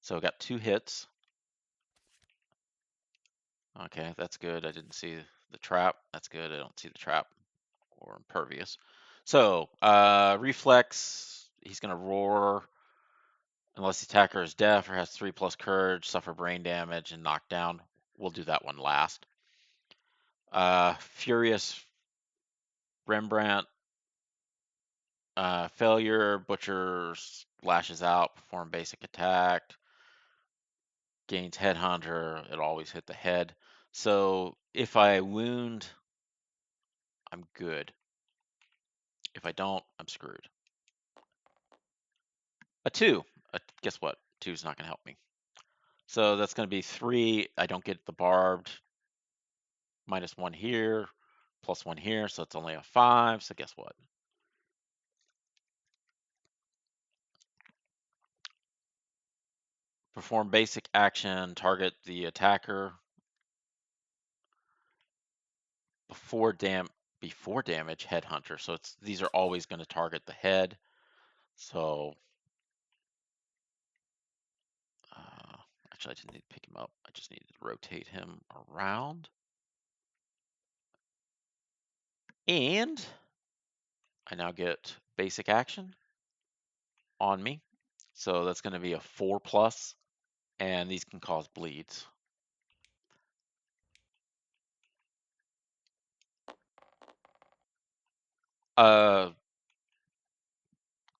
So I got 2 hits. Okay, that's good. I didn't see the trap. That's good. I don't see the trap or impervious. So reflex, he's going to roar unless the attacker is deaf or has 3+ courage, suffer brain damage, and knock down. We'll do that one last. Furious Rembrandt, failure, Butcher lashes out, perform basic attack, gains Headhunter, it'll always hit the head. So if I wound, I'm good. If I don't, I'm screwed. A 2, guess what? 2 is not going to help me. So that's going to be 3. I don't get the barbed. -1 here, +1 here, so it's only a 5. So guess what? Perform basic action, target the attacker before damage, Headhunter. So these are always going to target the head. So actually, I didn't need to pick him up. I just needed to rotate him around. And I now get basic action on me. So that's going to be a 4+, and these can cause bleeds.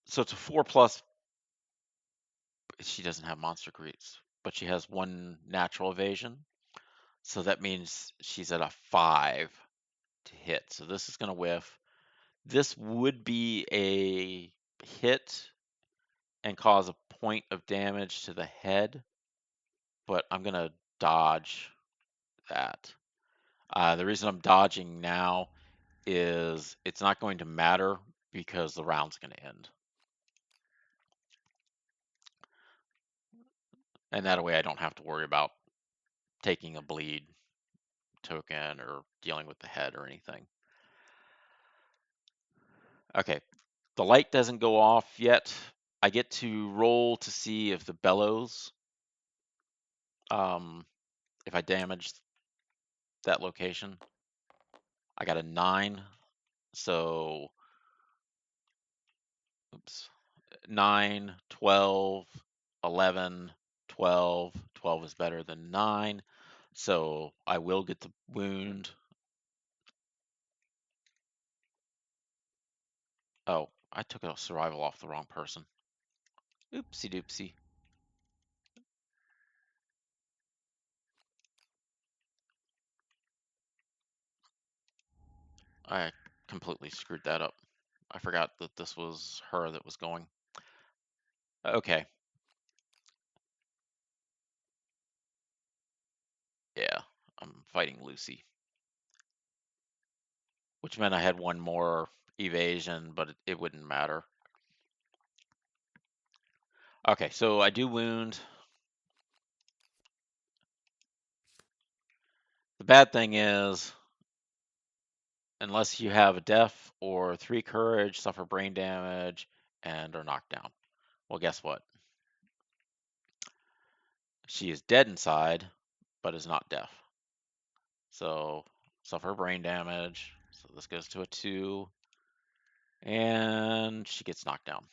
So it's a 4+. She doesn't have monster creeps, but she has 1 natural evasion. So that means she's at a 5 to hit. So this is going to whiff. This would be a hit and cause a point of damage to the head, but I'm going to dodge that. The reason I'm dodging now is it's not going to matter because the round's going to end. And that way I don't have to worry about taking a bleed token or dealing with the head or anything. Okay, the light doesn't go off yet. I get to roll to see if the bellows, if I damage that location. I got a 9, so oops, 9, 12, 11, 12. 12 is better than 9, so I will get the wound. Oh, I took a survival off the wrong person. Oopsie doopsie. I completely screwed that up. I forgot that this was her that was going. Okay. Yeah, I'm fighting Lucy, which meant I had 1 more evasion, but it wouldn't matter. Okay, so I do wound. The bad thing is, unless you have a death or 3 courage, suffer brain damage, and are knocked down. Well, guess what? She is dead inside, but is not deaf. So suffer brain damage. So this goes to a 2. And she gets knocked down.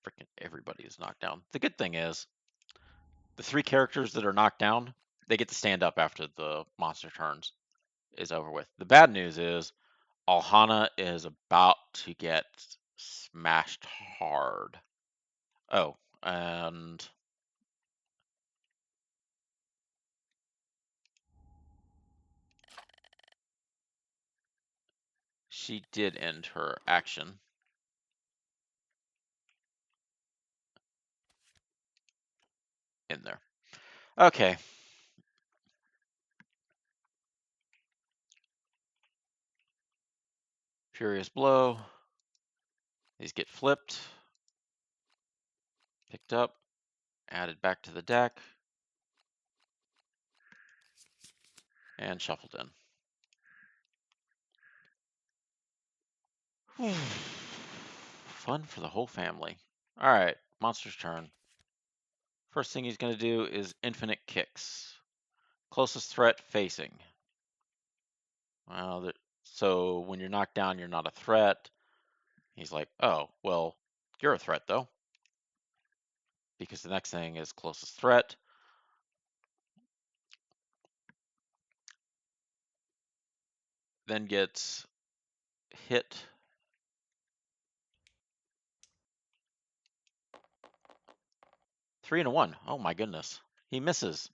Freaking everybody is knocked down. The good thing is, the 3 characters that are knocked down, they get to stand up after the monster turns is over with. The bad news is, Alhana is about to get smashed hard. Oh, and she did end her action in there. Okay. Furious Blow. These get flipped, picked up, added back to the deck, and shuffled in. Fun for the whole family. All right, monster's turn. First thing he's going to do is infinite kicks. Closest threat facing. Well, so when you're knocked down, you're not a threat. He's like, oh, well, you're a threat though, because the next thing is closest threat. Then gets hit. Three and a 1. Oh my goodness. He misses.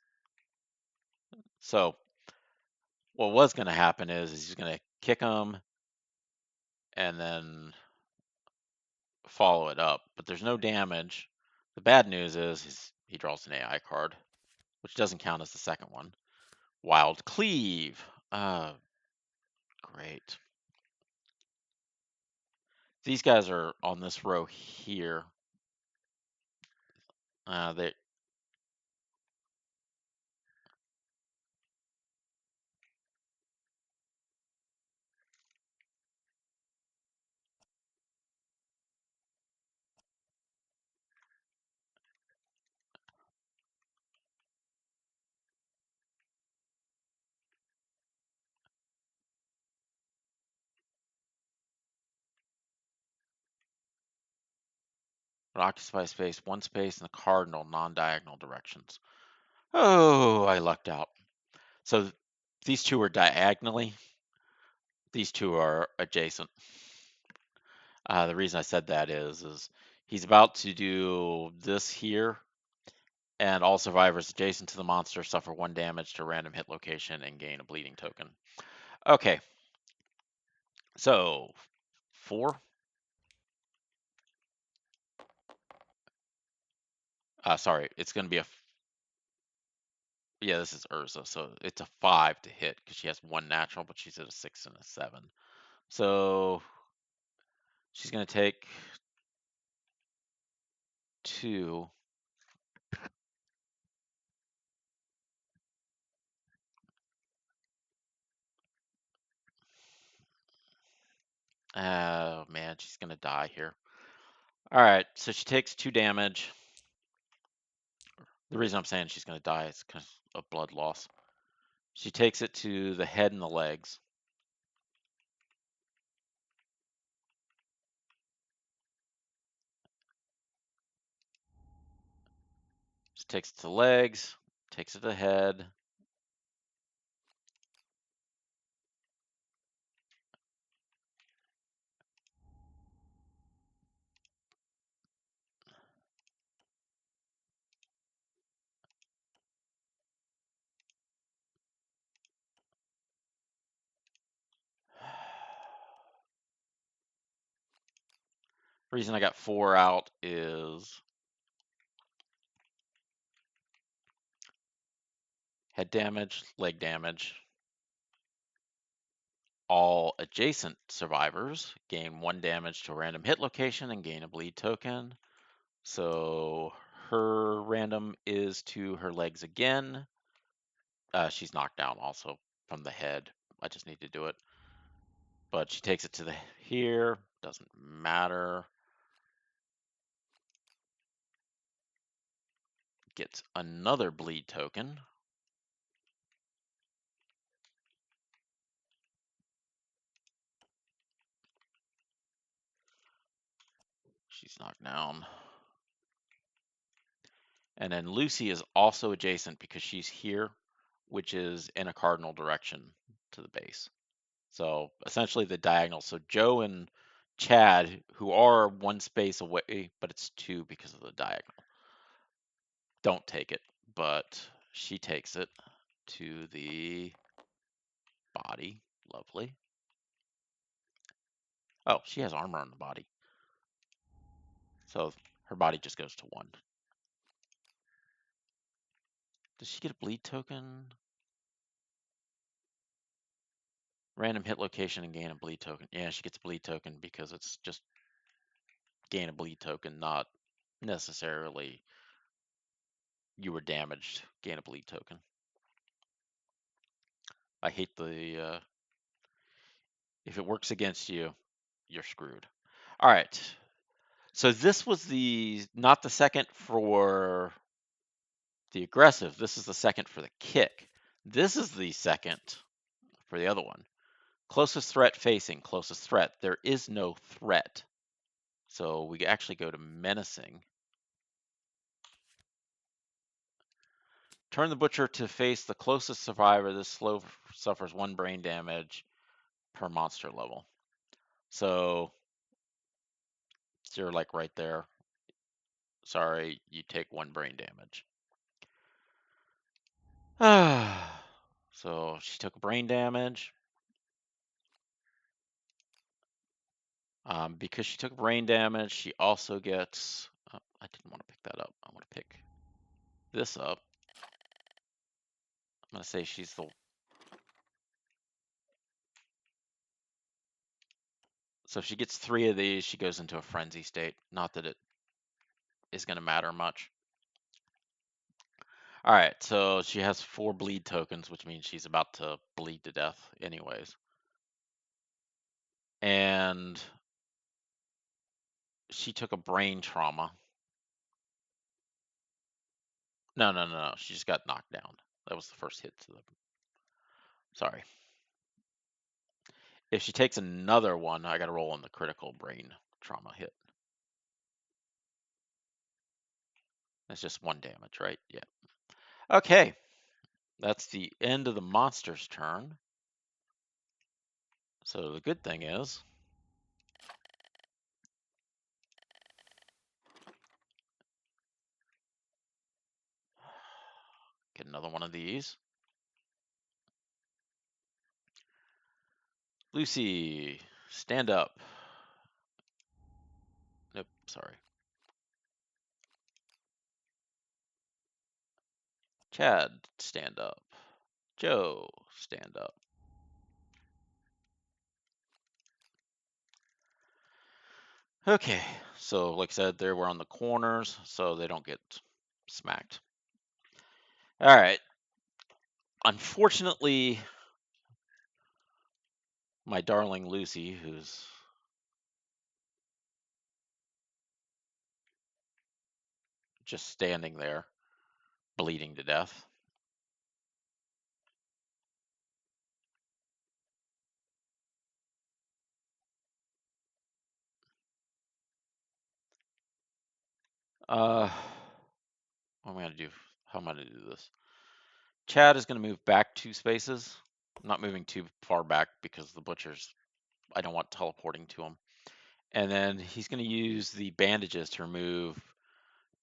So what was going to happen is he's going to kick him and then follow it up, but there's no damage. The bad news is he draws an AI card, which doesn't count as the second one. Wild Cleave. Great. These guys are on this row here. They occupy space, one space in the cardinal non-diagonal directions. Oh, I lucked out. So these two are diagonally. These two are adjacent. The reason I said that is he's about to do this here, and all survivors adjacent to the monster suffer 1 damage to a random hit location and gain a bleeding token. Okay, so 4. Sorry, it's going to be yeah, this is Urza, so it's a 5 to hit because she has 1 natural, but she's at a 6 and a 7. So she's going to take 2. Oh man, she's going to die here. All right, so she takes 2 damage. The reason I'm saying she's going to die is because of blood loss. She takes it to the head and the legs. She takes it to the legs, takes it to the head. The reason I got 4 out is head damage, leg damage. All adjacent survivors gain 1 damage to a random hit location and gain a bleed token. So her random is to her legs again. She's knocked down also from the head. I just need to do it. But she takes it to the here. Doesn't matter. gets another bleed token. She's knocked down. And then Lucy is also adjacent because she's here, which is in a cardinal direction to the base. So essentially the diagonal. So Joe and Chad, who are one space away, but it's two because of the diagonal, don't take it. But she takes it to the body. Lovely. Oh, she has armor on the body. So her body just goes to one. Does she get a bleed token? Random hit location and gain a bleed token. Yeah, she gets a bleed token because it's just gain a bleed token, not necessarily you were damaged, gain a bleed token. I hate the, if it works against you, you're screwed. All right. So this was not the second for the aggressive. This is the second for the kick. This is the second for the other one. Closest threat facing, closest threat. There is no threat. So we actually go to menacing. Turn the butcher to face the closest survivor. This slow suffers 1 brain damage per monster level. So you're like right there. Sorry, you take 1 brain damage. So she took brain damage. Because she took brain damage, she also gets. Oh, I didn't want to pick that up. I want to pick this up. I'm gonna say she's the. So if she gets 3 of these, she goes into a frenzy state. Not that it is gonna matter much. All right, so she has 4 bleed tokens, which means she's about to bleed to death, anyways. And she took a brain trauma. No. She just got knocked down. That was the first hit to the. Sorry. If she takes another one, I got to roll on the critical brain trauma hit. That's just 1 damage, right? Yeah. Okay. That's the end of the monster's turn. So the good thing is, get another one of these. Lucy, stand up. Nope, sorry. Chad, stand up. Joe, stand up. Okay, so like I said, there we're on the corners, so they don't get smacked. All right. Unfortunately, my darling Lucy, who's just standing there, bleeding to death. What am I gonna do? How am I gonna do this? Chad is gonna move back 2 spaces. I'm not moving too far back because the butcher's. I don't want teleporting to him. And then he's gonna use the bandages to remove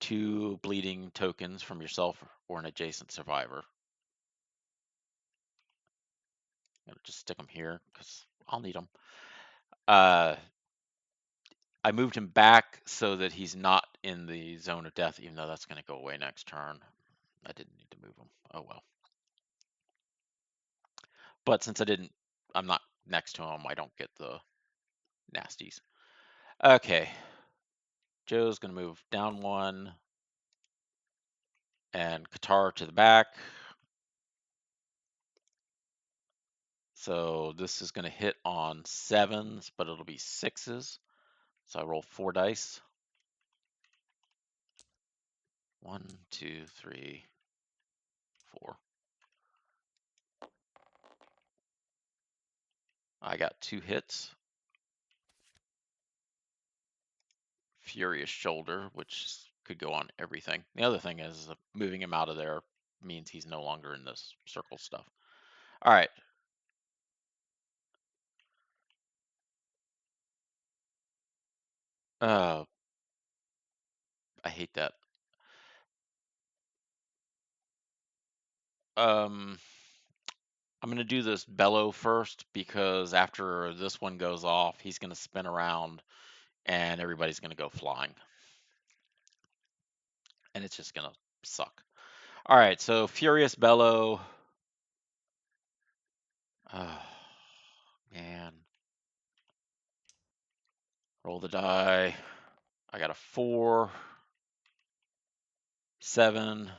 2 bleeding tokens from yourself or an adjacent survivor. I'm gonna just stick them here because I'll need them. I moved him back so that he's not in the zone of death, even though that's going to go away next turn. I didn't need to move him. Oh well. But since I'm not next to him, I don't get the nasties. Okay. Joe's going to move down 1 and Qatar to the back. So this is going to hit on 7s, but it'll be 6s. So I roll 4 dice. 1, 2, 3, 4. I got 2 hits. Furious Shoulder, which could go on everything. The other thing is moving him out of there means he's no longer in this circle stuff. All right. I hate that. I'm going to do this bellow first because after this one goes off, he's going to spin around and everybody's going to go flying. And it's just going to suck. All right, so Furious Bellow. Oh, man. Roll the die. I got a 4, 7,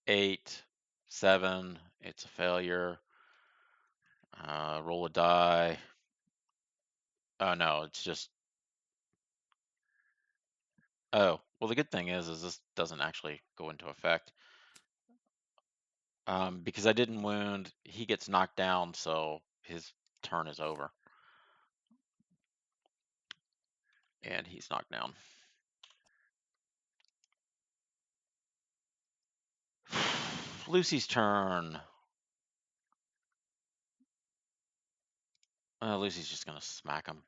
8, 7. It's a failure. Roll a die. Oh, no, it's just. Oh, well, the good thing is this doesn't actually go into effect. Because I didn't wound, he gets knocked down, so his turn is over. And he's knocked down. Lucy's turn. Lucy's just gonna smack him.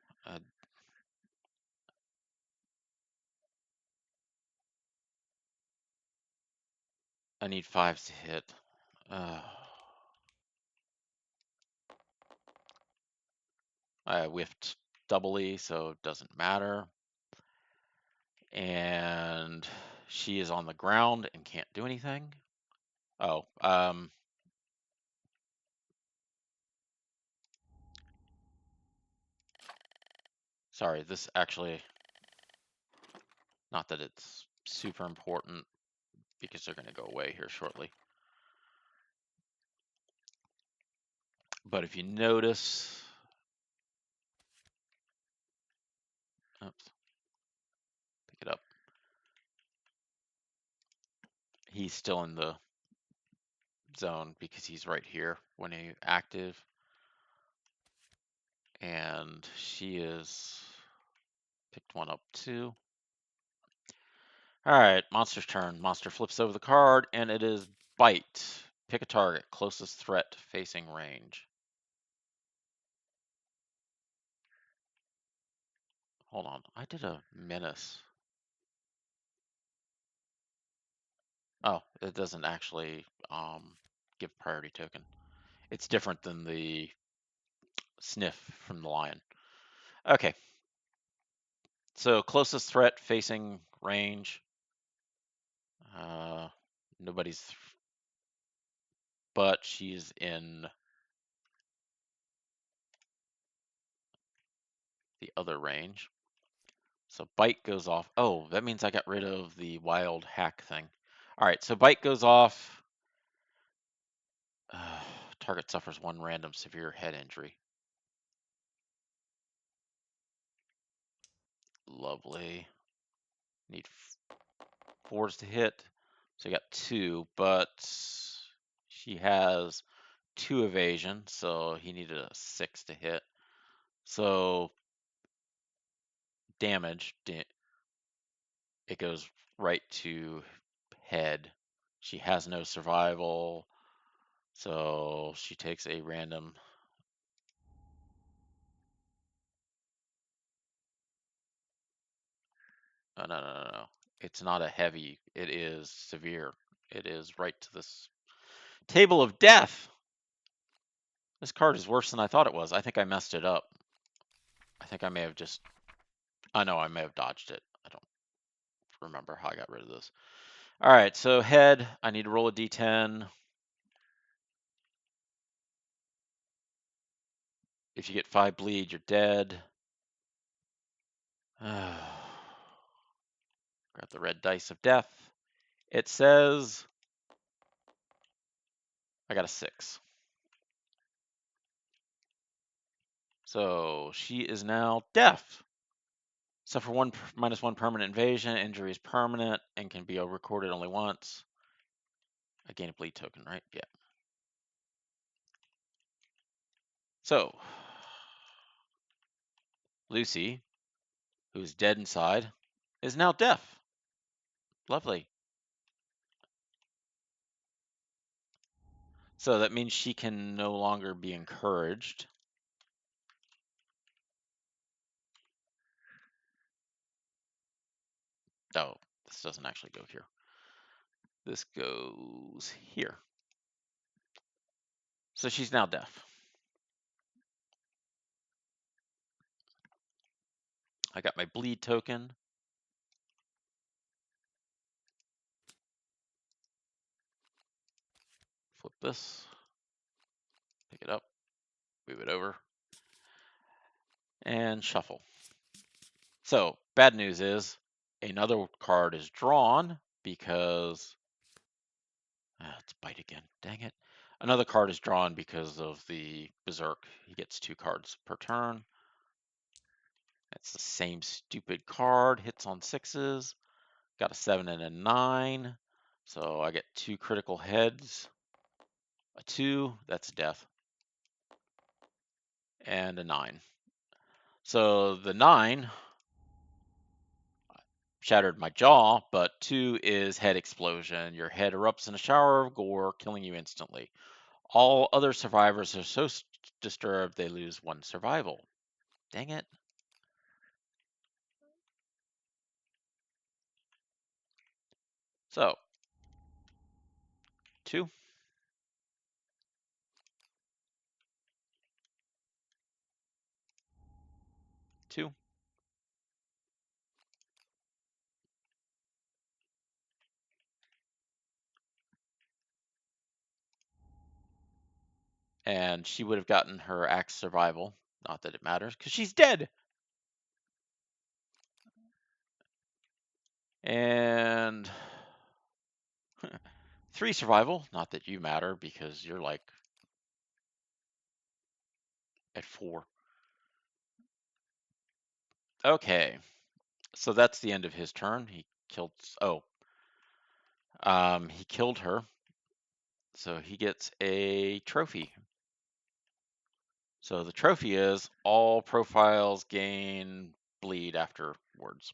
I need 5s to hit. I whiffed doubly, so it doesn't matter. And she is on the ground and can't do anything. Oh, sorry, this actually, not that it's super important because they're going to go away here shortly. But if you notice, oops, pick it up. He's still in the zone because he's right here when he's active. And she is picked one up too. All right, monster's turn. Monster flips over the card, and it is bite. Pick a target, closest threat facing range. Hold on, I did a menace. Oh, it doesn't actually give priority token. It's different than the sniff from the lion. Okay, so closest threat facing range. Nobody's, but she's in the other range. So bite goes off. Oh, that means I got rid of the wild hack thing. All right, so bite goes off. Target suffers 1 random severe head injury. Lovely. Need 4s to hit. So I got 2, but she has 2 evasion, so he needed a 6 to hit. So damage, it goes right to head. She has no survival, so she takes a random. No. It's not a heavy. It is severe. It is right to this table of death. This card is worse than I thought it was. I think I messed it up. I think I may have just. I know I may have dodged it. I don't remember how I got rid of this. All right, so head. I need to roll a d10. If you get 5 bleed, you're dead. Grab the red dice of death. It says I got a 6. So she is now deaf. Suffer -1 permanent invasion. Injury is permanent and can be recorded only once. I gain a bleed token, right? Yeah. So, Lucy, who is dead inside, is now deaf. Lovely. So that means she can no longer be encouraged. Oh, this doesn't actually go here. This goes here. So she's now deaf. I got my bleed token. Flip this. Pick it up. Move it over. And shuffle. So, bad news is another card is drawn because it's bite again. Dang it. Another card is drawn because of the Berserk. He gets 2 cards per turn. That's the same stupid card. Hits on 6s. Got a 7 and a 9. So I get 2 critical heads. A 2, that's death. And a 9. So the 9 shattered my jaw, but 2 is head explosion. Your head erupts in a shower of gore, killing you instantly. All other survivors are so disturbed they lose 1 survival. Dang it. So, 2, 2, and she would have gotten her axe survival. Not that it matters, because she's dead. And 3 survival. Not that you matter, because you're like at 4. Okay, so that's the end of his turn. He killed. Oh, he killed her. So he gets a trophy. So the trophy is all profiles gain bleed afterwards.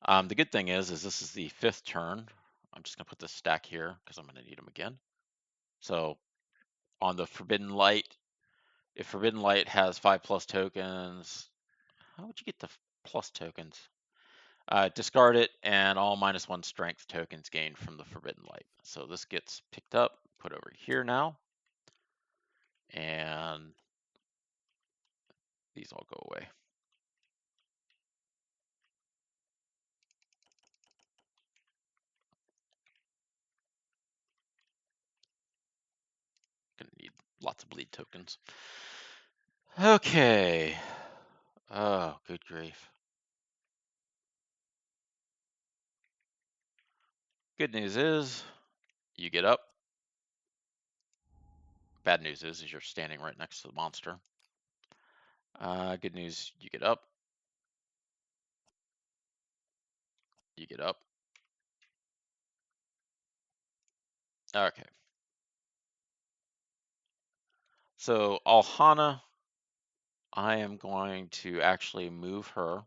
The good thing is this is the 5th turn. I'm just gonna put this stack here because I'm gonna need them again. So on the Forbidden Light, if Forbidden Light has 5+ tokens, how would you get the plus tokens? Discard it, and all -1 strength tokens gained from the Forbidden Light. So this gets picked up, put over here now, and these all go away. Gonna need lots of bleed tokens. Okay. Oh, good grief. Good news is you get up. Bad news is you're standing right next to the monster. Good news, you get up. You get up. Okay. So Alhana, I am going to actually move her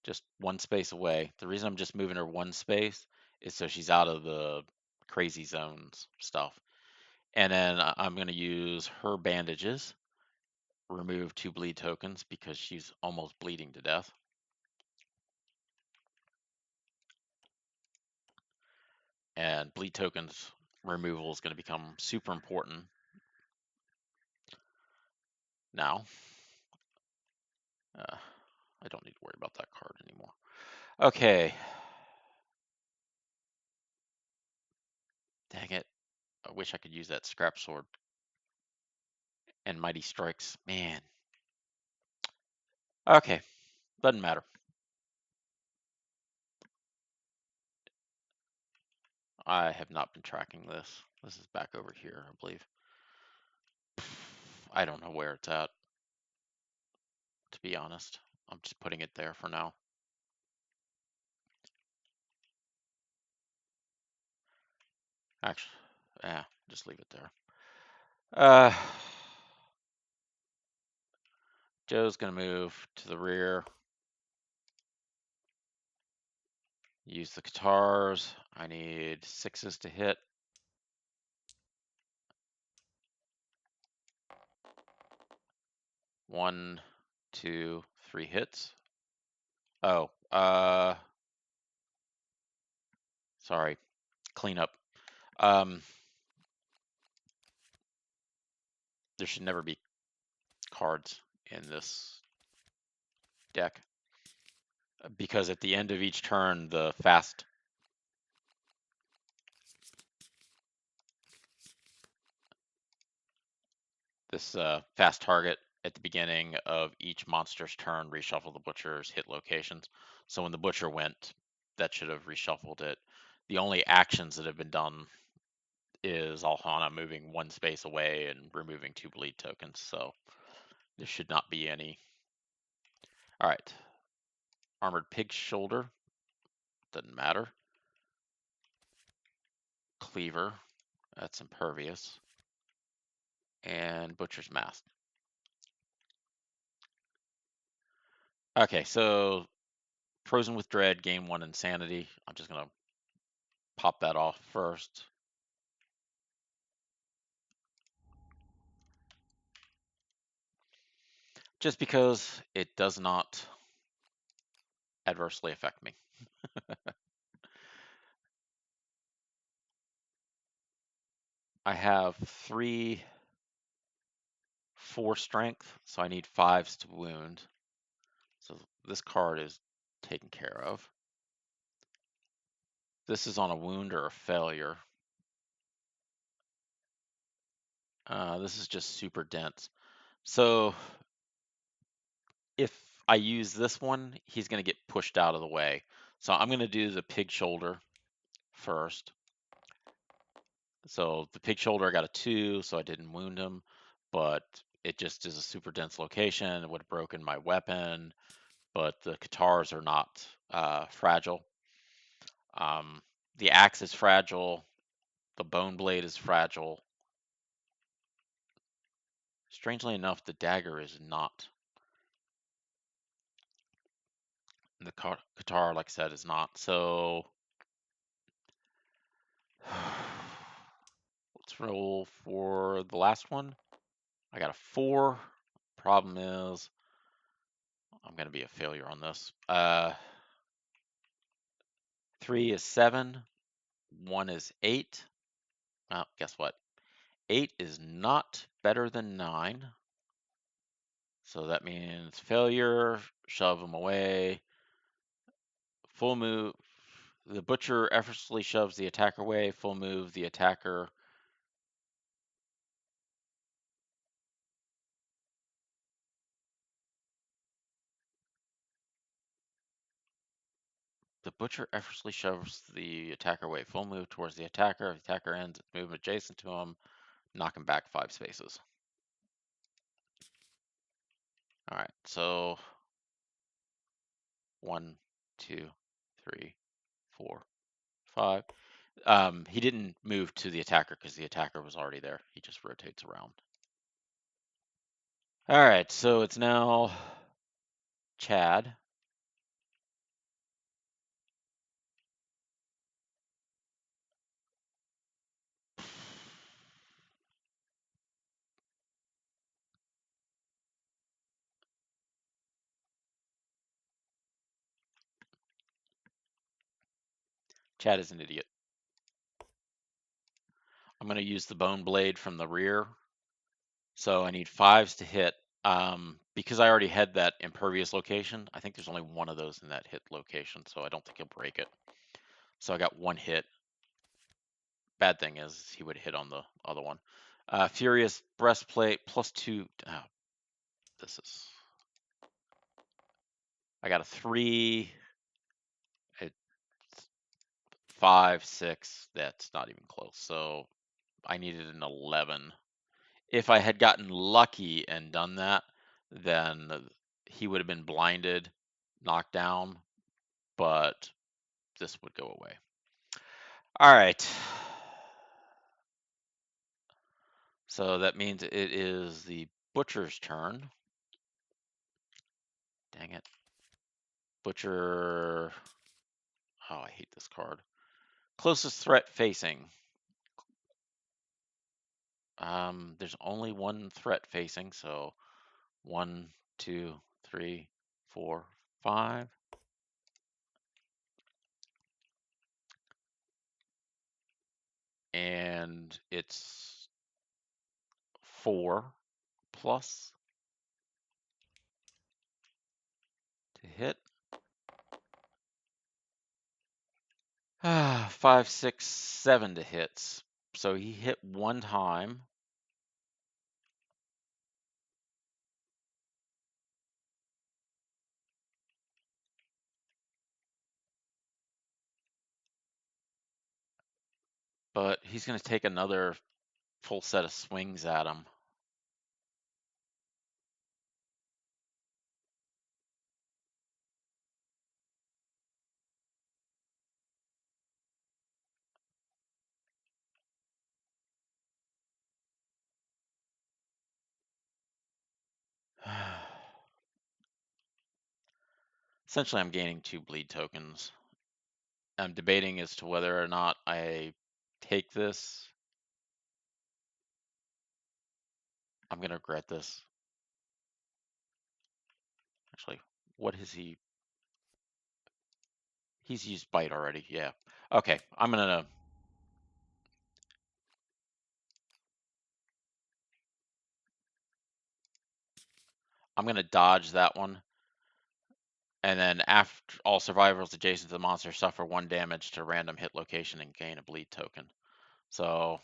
just 1 space away. The reason I'm just moving her 1 space is so she's out of the crazy zones stuff. And then I'm going to use her bandages, remove 2 bleed tokens because she's almost bleeding to death. And bleed tokens removal is going to become super important now. I don't need to worry about that card anymore. Okay. Dang it. I wish I could use that scrap sword. And mighty strikes. Man. Okay. Doesn't matter. I have not been tracking this. This is back over here, I believe. I don't know where it's at, to be honest. I'm just putting it there for now. Actually, yeah, just leave it there. Joe's gonna move to the rear. Use the guitars. I need 6s to hit. One, 2, 3 hits. Oh, sorry. Clean up. There should never be cards in this deck because at the end of each turn, this fast target at the beginning of each monster's turn reshuffle the butcher's hit locations. So when the butcher went, that should have reshuffled it. The only actions that have been done is Alhana moving one space away and removing 2 bleed tokens. So there should not be any. All right. Armored Pig's Shoulder. Doesn't matter. Cleaver. That's impervious. And Butcher's Mask. Okay, so Frozen with Dread, gain 1 Insanity. I'm just going to pop that off first. Just because it does not adversely affect me. I have 3, 4 strength, so I need 5s to wound. So this card is taken care of. This is on a wound or a failure. This is just super dense. So if I use this one, he's going to get pushed out of the way. So I'm going to do the Pig Shoulder first. So the Pig Shoulder, I got a 2, so I didn't wound him, but it just is a super dense location. It would have broken my weapon, but the guitars are not fragile. The axe is fragile. The bone blade is fragile. Strangely enough, the dagger is not. The guitar, like I said, is not. So let's roll for the last one. I got a 4. Problem is, I'm going to be a failure on this. 3 is 7. 1 is 8. Well, guess what? 8 is not better than 9. So that means failure, shove him away. Full move. The butcher effortlessly shoves the attacker away. Full move, the attacker. The butcher effortlessly shoves the attacker away. Full move towards the attacker. If the attacker ends its movement adjacent to him, knock him back 5 spaces. All right, so 1, 2, 3, 4, 5. He didn't move to the attacker because the attacker was already there. He just rotates around. All right, so it's now Chad. Chad is an idiot. I'm going to use the bone blade from the rear. So I need 5s to hit. Because I already had that impervious location, I think there's only one of those in that hit location, so I don't think he'll break it. So I got 1 hit. Bad thing is he would hit on the other one. Furious Breastplate +2. Oh, this is. I got a 3, a 5, 6. That's not even close. So I needed an 11. If I had gotten lucky and done that, then he would have been blinded, knocked down, but this would go away. All right. So that means it is the butcher's turn. Dang it. Butcher. Oh, I hate this card. Closest threat facing. There's only one threat facing, so 1, 2, 3, 4, 5. And it's 4 plus to hit. 5, 6, 7 to hits. So he hit one time. But he's going to take another full set of swings at him. Essentially, I'm gaining 2 bleed tokens. I'm debating as to whether or not I take this. I'm going to regret this. Actually, what is he? He's used bite already. Yeah. Okay. I'm gonna dodge that one, and then after all survivors adjacent to the monster suffer 1 damage to random hit location and gain a bleed token. So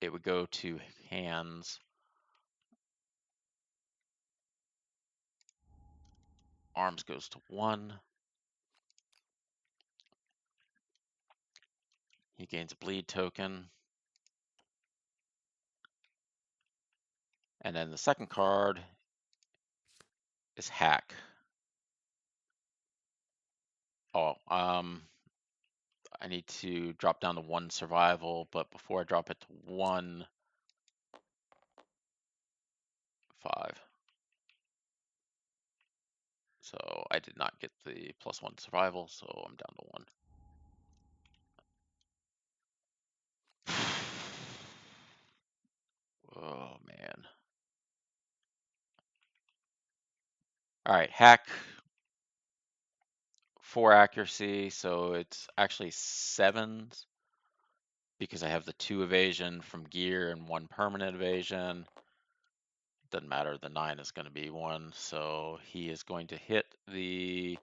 it would go to hands. Arms goes to 1. He gains a bleed token. And then the second card is hack. Oh, I need to drop down to 1 survival, but before I drop it to 1, 5. So I did not get the +1 survival, so I'm down to 1. Oh man. All right, hack 4 accuracy, so it's actually 7s because I have the 2 evasion from gear and 1 permanent evasion. Doesn't matter, the 9 is going to be 1, so he is going to hit the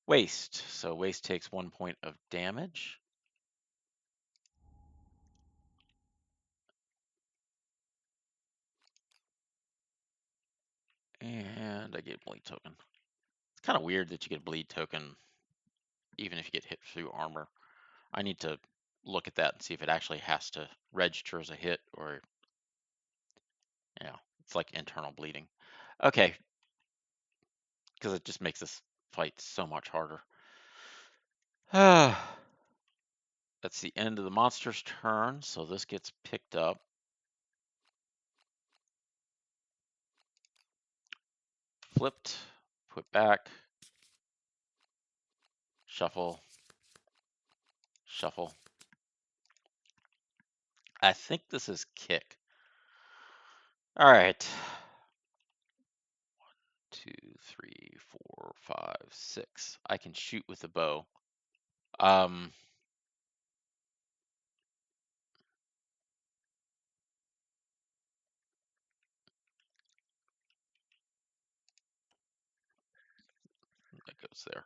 waist. So waist takes 1 point of damage. And I get a bleed token. It's kind of weird that you get a bleed token even if you get hit through armor. I need to look at that and see if it actually has to register as a hit or, you know, it's like internal bleeding. Okay, because it just makes this fight so much harder. That's the end of the monster's turn, so this gets picked up. Flipped, put back, shuffle, shuffle. I think this is kick. All right. 1, 2, 3, 4, 5, 6. I can shoot with the bow. That goes there.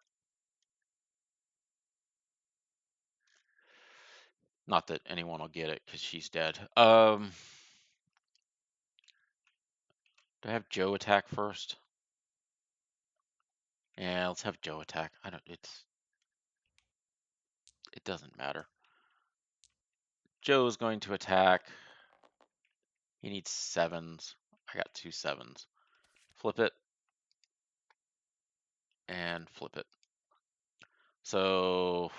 Not that anyone will get it because she's dead. Do I have Joe attack first? Yeah, let's have Joe attack. It doesn't matter. Joe's going to attack. He needs 7s. I got 2 7s. flip it, and flip it. So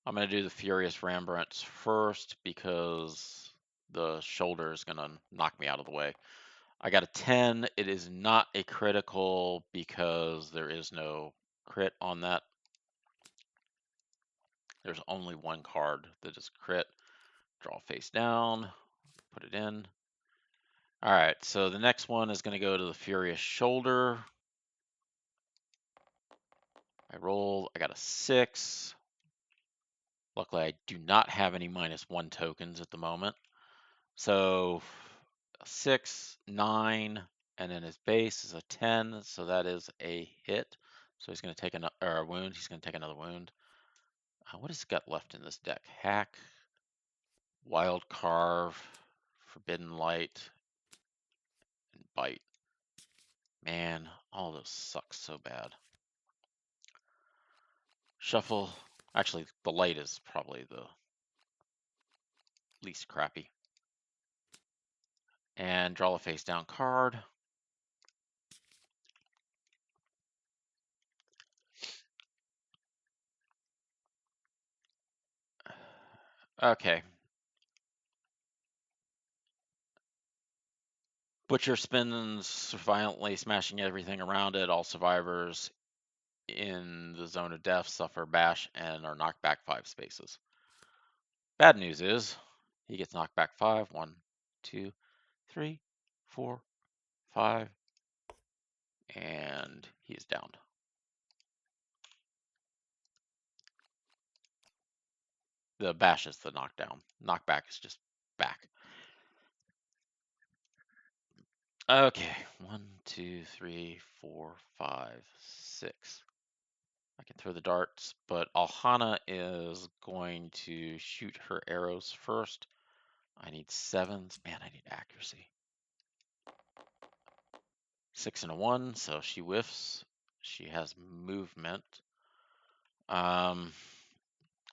I'm going to do the Furious Rembrandts first because the shoulder is going to knock me out of the way. I got a 10. It is not a critical because there is no crit on that. There's only one card that is crit. Draw face down, put it in. All right, so the next one is going to go to the Furious Shoulder. I roll, I got a 6. Luckily, I do not have any -1 tokens at the moment. So 6, 9, and then his base is a 10, so that is a hit. So he's going to take a wound. He's going to take another wound. What has he got left in this deck? Hack, Wild Carve, Forbidden Light, and Bite. Man, all those suck so bad. Shuffle. Actually, the light is probably the least crappy. And draw a face down card. Okay. Butcher spins violently, smashing everything around it. All survivors in the zone of death suffer bash and are knocked back 5 spaces. Bad news is he gets knocked back 5. 1, 2, 3, 4, 5, and he is down. The bash is the knockdown. Knockback is just back. Okay, 1, 2, 3, 4, 5, 6. I can throw the darts, but Alhana is going to shoot her arrows first. I need 7s. Man, I need accuracy. 6 and a 1, so she whiffs. She has movement. I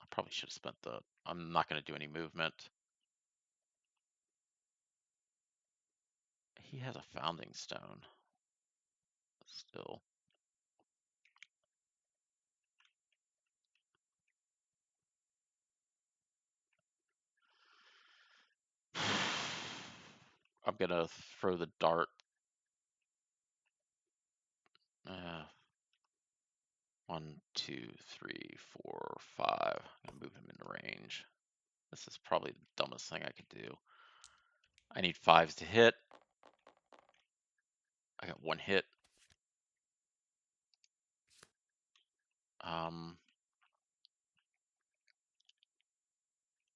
probably should have spent the. I'm not going to do any movement. He has a founding stone. Still. I'm going to throw the dart. 1, 2, 3, 4, 5. I'm going to move him into range. This is probably the dumbest thing I could do. I need 5s to hit. I got 1 hit.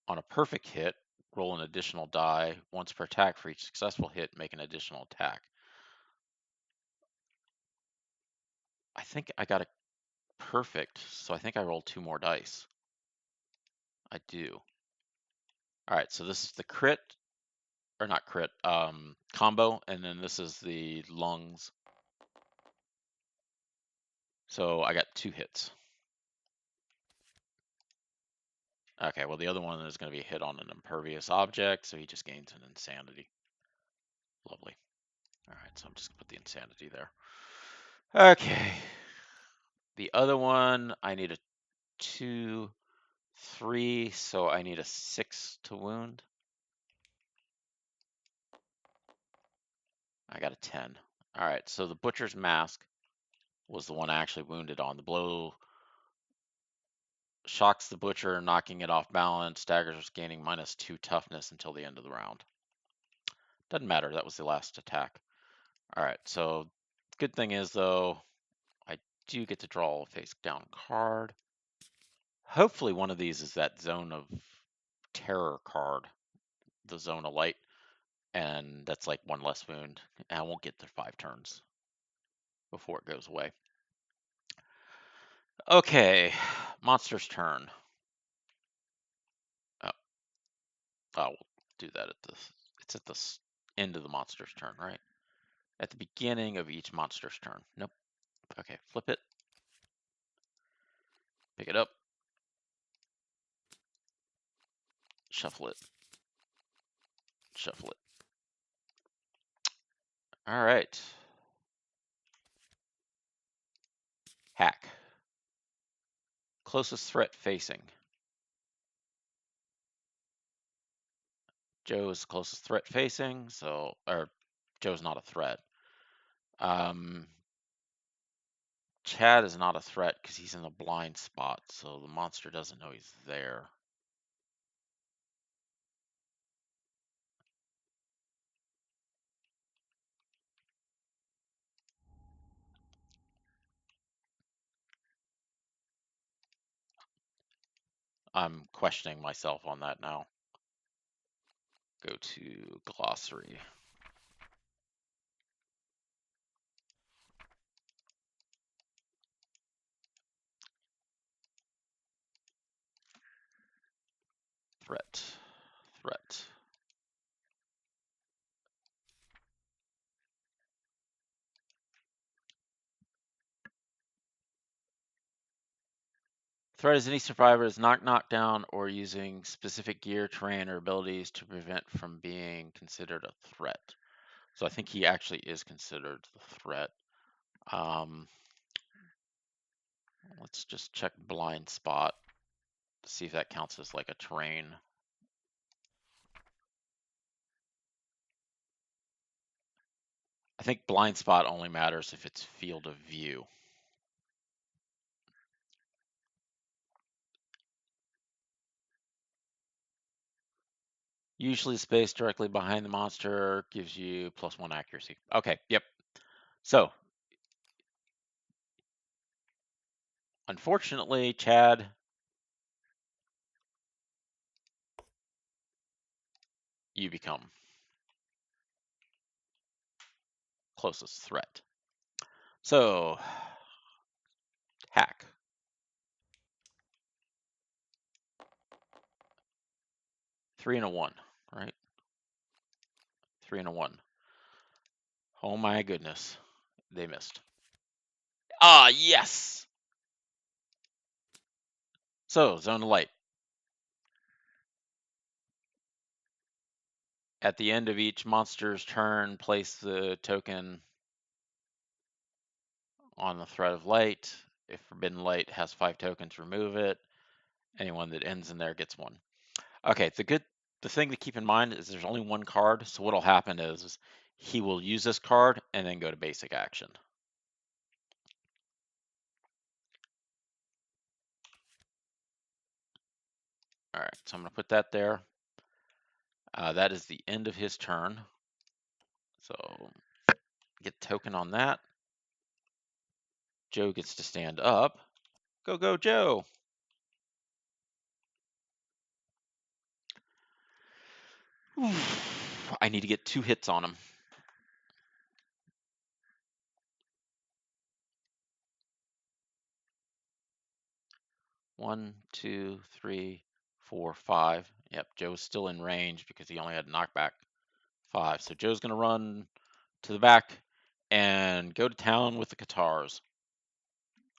On a perfect hit, roll an additional die. Once per attack for each successful hit, make an additional attack. I think I got a perfect, so I think I rolled 2 more dice. I do. All right, so this is the crit, or not crit, combo, and then this is the lungs. So I got 2 hits. Okay, well, the other one is going to be a hit on an impervious object, so he just gains an insanity. Lovely. All right, so I'm just going to put the insanity there. Okay. The other one, I need a 2, 3, so I need a 6 to wound. I got a 10. All right, so the Butcher's Mask was the one I actually wounded on. The blow shocks the Butcher, knocking it off balance, staggers, gaining -2 toughness until the end of the round. Doesn't matter, that was the last attack. All right, so good thing is, though, I do get to draw a face down card. Hopefully one of these is that Zone of Terror card, the Zone of Light, and that's like 1 less wound, and I won't get to 5 turns before it goes away. Okay, monster's turn. Oh, we'll do that it's at the end of the monster's turn, right? At the beginning of each monster's turn. Nope. Okay, flip it. Pick it up. Shuffle it. Shuffle it. All right. Hack. Closest threat facing. Joe's closest threat facing, or Joe's not a threat. Chad is not a threat because he's in the blind spot, so the monster doesn't know he's there. I'm questioning myself on that now. Go to glossary. Threat. Threat. Threat is any survivor is knocked down or using specific gear, terrain, or abilities to prevent from being considered a threat. So I think he actually is considered the threat. Let's just check blind spot to see if that counts as like a terrain. I think blind spot only matters if it's field of view. Usually space directly behind the monster gives you +1 accuracy. Okay, yep. So, unfortunately, Chad, you become closest threat. So, hack. Three and a one, right? 3 and a 1. Oh my goodness. They missed. Ah, yes! So, zone of light. At the end of each monster's turn, place the token on the thread of light. If forbidden light has 5 tokens, remove it. Anyone that ends in there gets 1. Okay, the thing to keep in mind is there's only 1 card, so what'll happen is he will use this card and then go to basic action. All right, so I'm gonna put that there. That is the end of his turn. So get token on that. Joe gets to stand up. Go, go, Joe. I need to get 2 hits on him. One, two, three, 4, 5. Yep, Joe's still in range because he only had knockback 5. So Joe's going to run to the back and go to town with the guitars.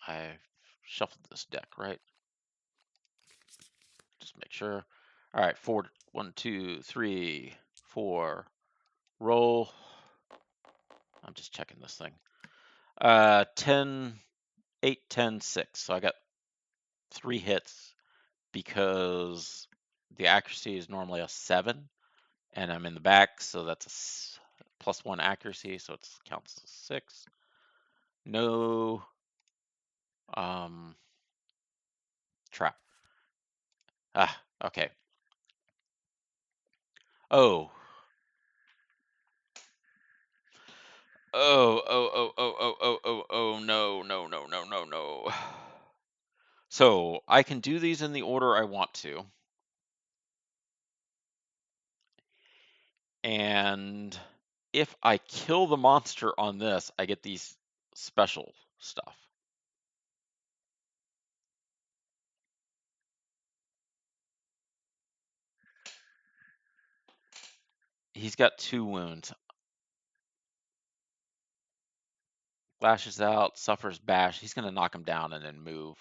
I shuffled this deck, right? Just make sure. All right, 4, 1, 2, 3, 4. Roll. I'm just checking this thing. 10, 8, 10, 6. So I got 3 hits because the accuracy is normally a 7, and I'm in the back, so that's a +1 accuracy, so it counts as 6. No trap. Ah, okay. Oh. Oh, no, no, no, no, no, no. So I can do these in the order I want to. And if I kill the monster on this, I get these special stuff. He's got 2 wounds. Lashes out, suffers bash. He's going to knock him down and then move.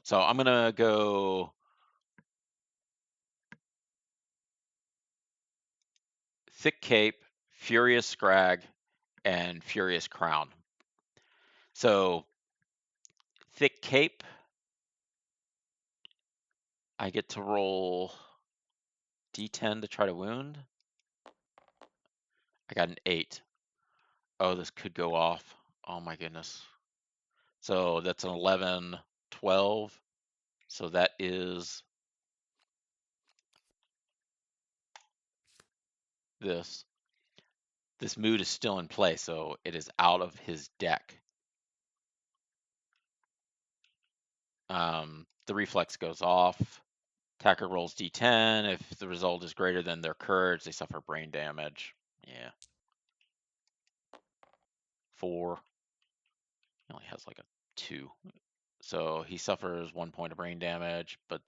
So I'm going to go Thick Cape, Furious Scrag, and Furious Crown. So Thick Cape, I get to roll D10 to try to wound. I got an 8. Oh, this could go off. Oh my goodness. So that's an 11, 12. So that is this. This mood is still in play, so it is out of his deck. The reflex goes off. Attacker rolls D10. If the result is greater than their courage, they suffer brain damage. Yeah. 4. He only has like a 2. So he suffers 1 point of brain damage, but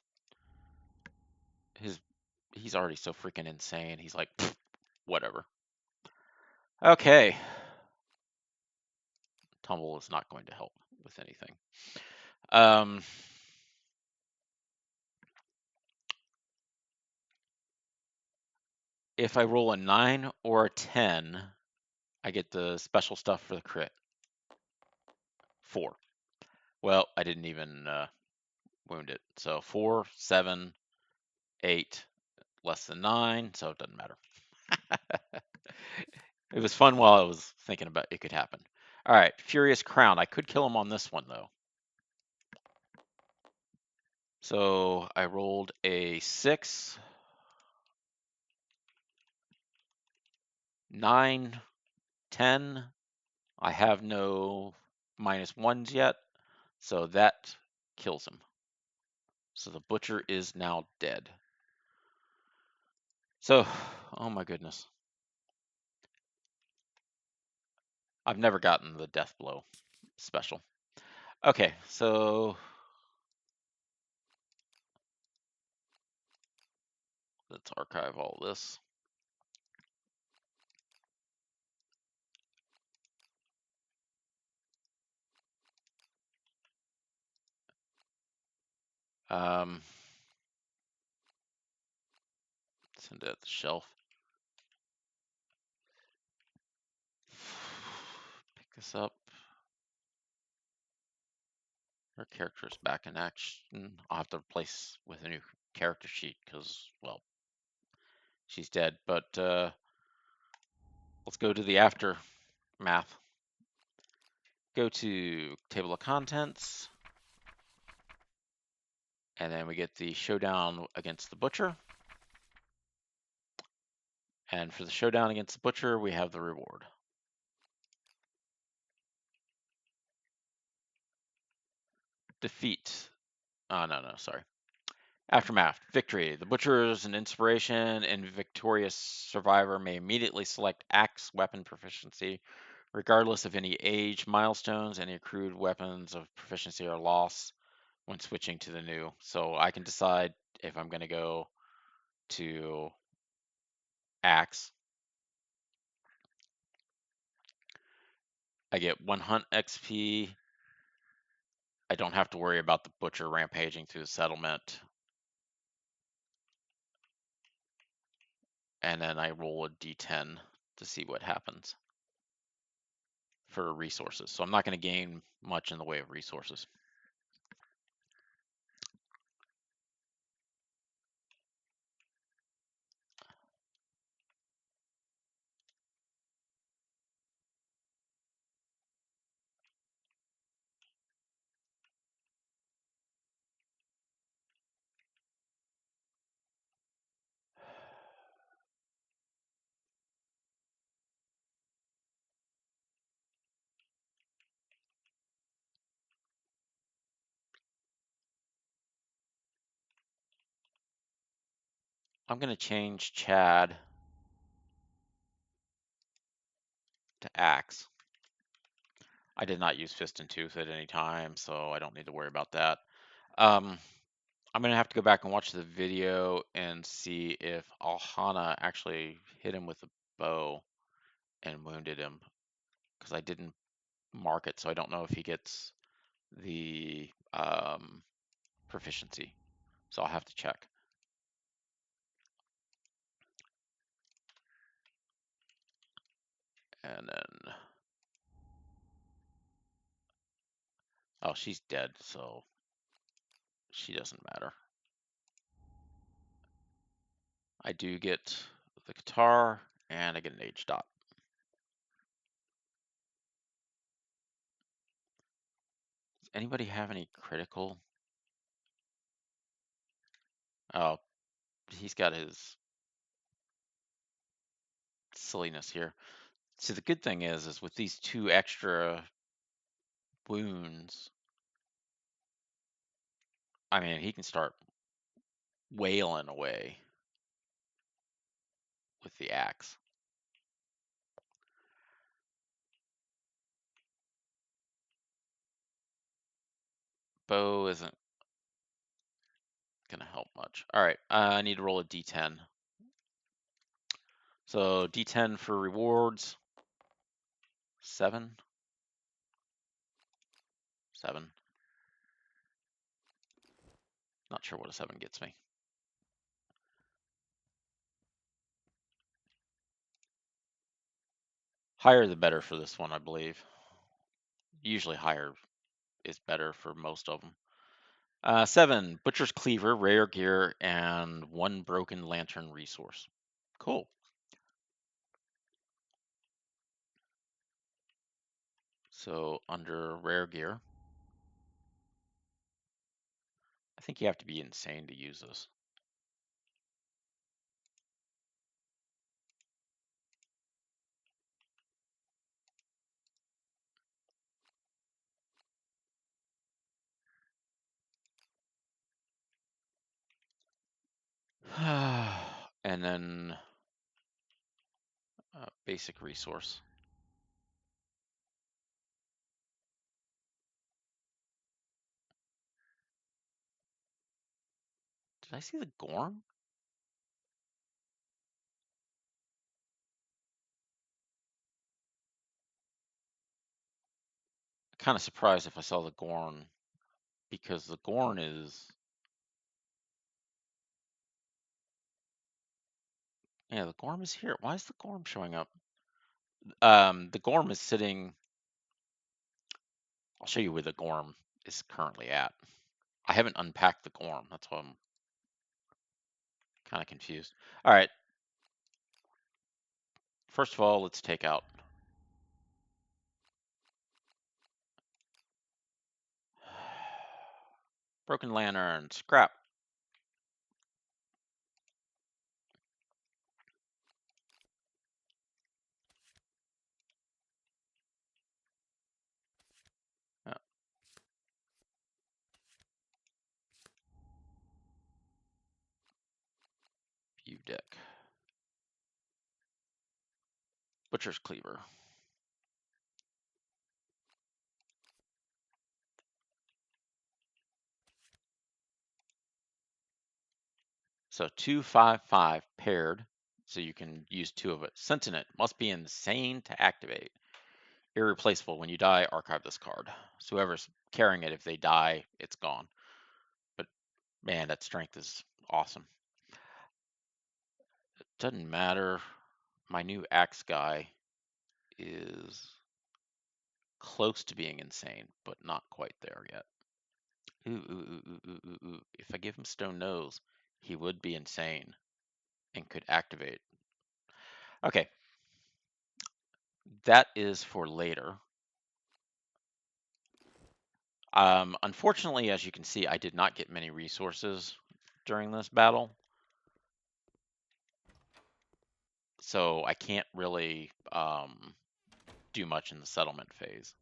he's already so freaking insane. He's like, whatever. Okay. Tumble is not going to help with anything. If I roll a 9 or a 10, I get the special stuff for the crit. 4. Well, I didn't even wound it. So 4, 7, 8, less than 9, so it doesn't matter. It was fun while I was thinking about it could happen. All right, Furious Crown. I could kill him on this one, though. So I rolled a 6, 9, 10. I have no -1s yet, so that kills him. So the butcher is now dead. So, oh my goodness. I've never gotten the death blow special. Okay, so let's archive all this. Send it at the shelf. Pick this up. Her character is back in action. I'll have to replace with a new character sheet because, well, she's dead. But let's go to the aftermath. Go to table of contents. And then we get the showdown against the butcher. And for the showdown against the butcher, we have the reward. Defeat. Oh, no, sorry. Aftermath. Victory. The butcher is an inspiration, and victorious survivor may immediately select axe weapon proficiency, regardless of any age milestones. Any accrued weapons of proficiency are lost when switching to the new. So I can decide if I'm going to go to axe. I get 1 hunt XP. I don't have to worry about the butcher rampaging through the settlement. And then I roll a d10 to see what happens for resources. So I'm not going to gain much in the way of resources. I'm going to change Chad to axe. I did not use fist and tooth at any time, so I don't need to worry about that. I'm going to have to go back and watch the video and see if Alhana actually hit him with a bow and wounded him, because I didn't mark it, so I don't know if he gets the proficiency. So I'll have to check. And then, oh, she's dead, so she doesn't matter. I do get the guitar, and I get an H dot. Does anybody have any critical? Oh, he's got his silliness here. So the good thing is with these 2 extra wounds, I mean, he can start wailing away with the axe. Bow isn't gonna help much. All right, I need to roll a d10. So d10 for rewards. 7. 7. Not sure what a 7 gets me. Higher the better for this one, I believe. Usually higher is better for most of them. 7, Butcher's Cleaver, rare gear, and 1 broken lantern resource. Cool. So under rare gear, I think you have to be insane to use this. And then basic resource. Did I see the Gorm? Kind of surprised if I saw the Gorn, because the Gorn is, yeah, the Gorm is here. Why is the Gorm showing up? The Gorm is sitting. I'll show you where the Gorm is currently at. I haven't unpacked the Gorm. That's why I'm kind of confused. All right. First of all, let's take out. Broken Lantern, scrap. Uh, View deck. Butcher's Cleaver. So 2/5/5 paired, so you can use 2 of it. Sentient must be insane to activate. Irreplaceable. When you die, archive this card. So whoever's carrying it, if they die, it's gone. But man, that strength is awesome. It doesn't matter. My new axe guy is close to being insane, but not quite there yet. Ooh. If I give him Stone Nose, he would be insane and could activate. Okay, that is for later. Unfortunately, as you can see, I did not get many resources during this battle, so I can't really do much in the settlement phase.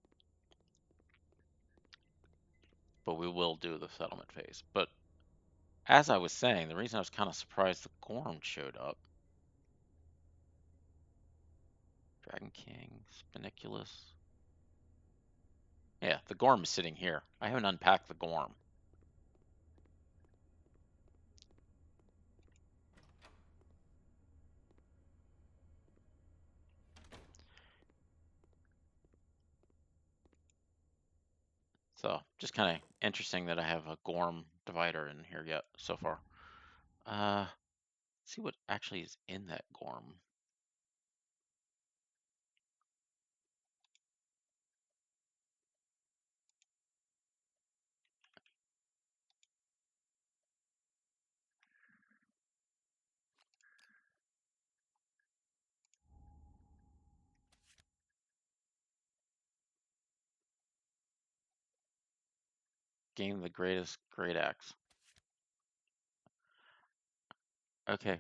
But we will do the settlement phase. But as I was saying, the reason I was kind of surprised the Gorm showed up. Dragon King, Spiniculus. Yeah, the Gorm is sitting here. I haven't unpacked the Gorm. So just kind of interesting that I have a Gorm divider in here yet so far. Let's see what actually is in that Gorm. Game the greatest great axe. Okay.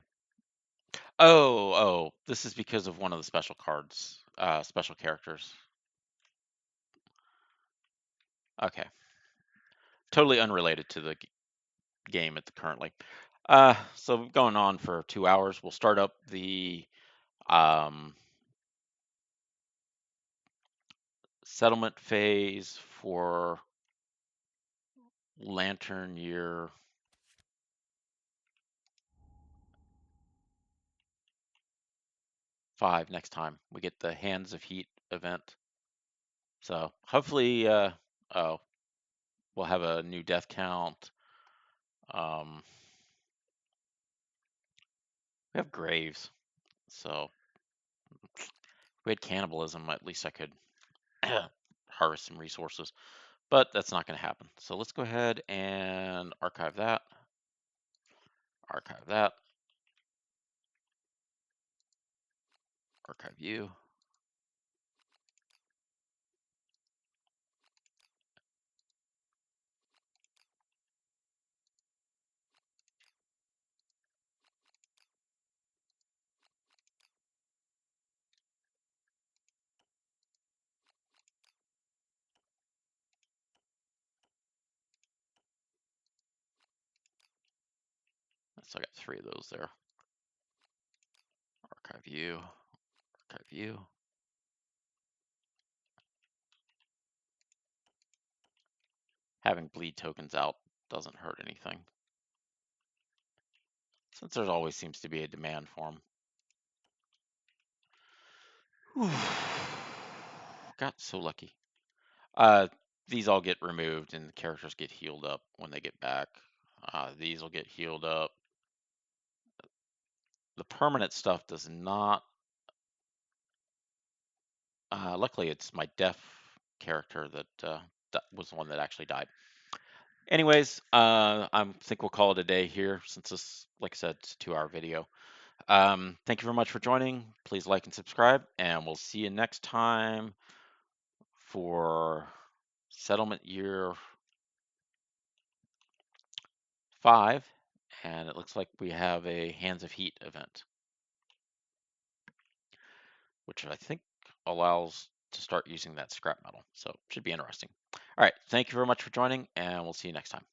Oh, this is because of one of the special cards, special characters. Okay. Totally unrelated to the game at the currently. So going on for 2 hours. We'll start up the um, settlement phase for Lantern Year 5 next time. We get the Hands of Heat event. So hopefully, oh, we'll have a new death count. Um, we have graves, so if we had cannibalism, at least I could harvest some resources, but that's not going to happen. So let's go ahead and archive that, archive that, archive you. So I got 3 of those there. Archive you, archive you. Having bleed tokens out doesn't hurt anything, since there always seems to be a demand for them. Got so lucky. Uh, these all get removed and the characters get healed up when they get back. These will get healed up. The permanent stuff does not. Luckily, it's my deaf character that was the one that actually died. Anyways, I think we'll call it a day here since this, like I said, it's a 2-hour video. Thank you very much for joining. Please like and subscribe, and we'll see you next time for Settlement Year 5. And it looks like we have a Hands of Heat event, which I think allows to start using that scrap metal. So it should be interesting. All right. Thank you very much for joining, and we'll see you next time.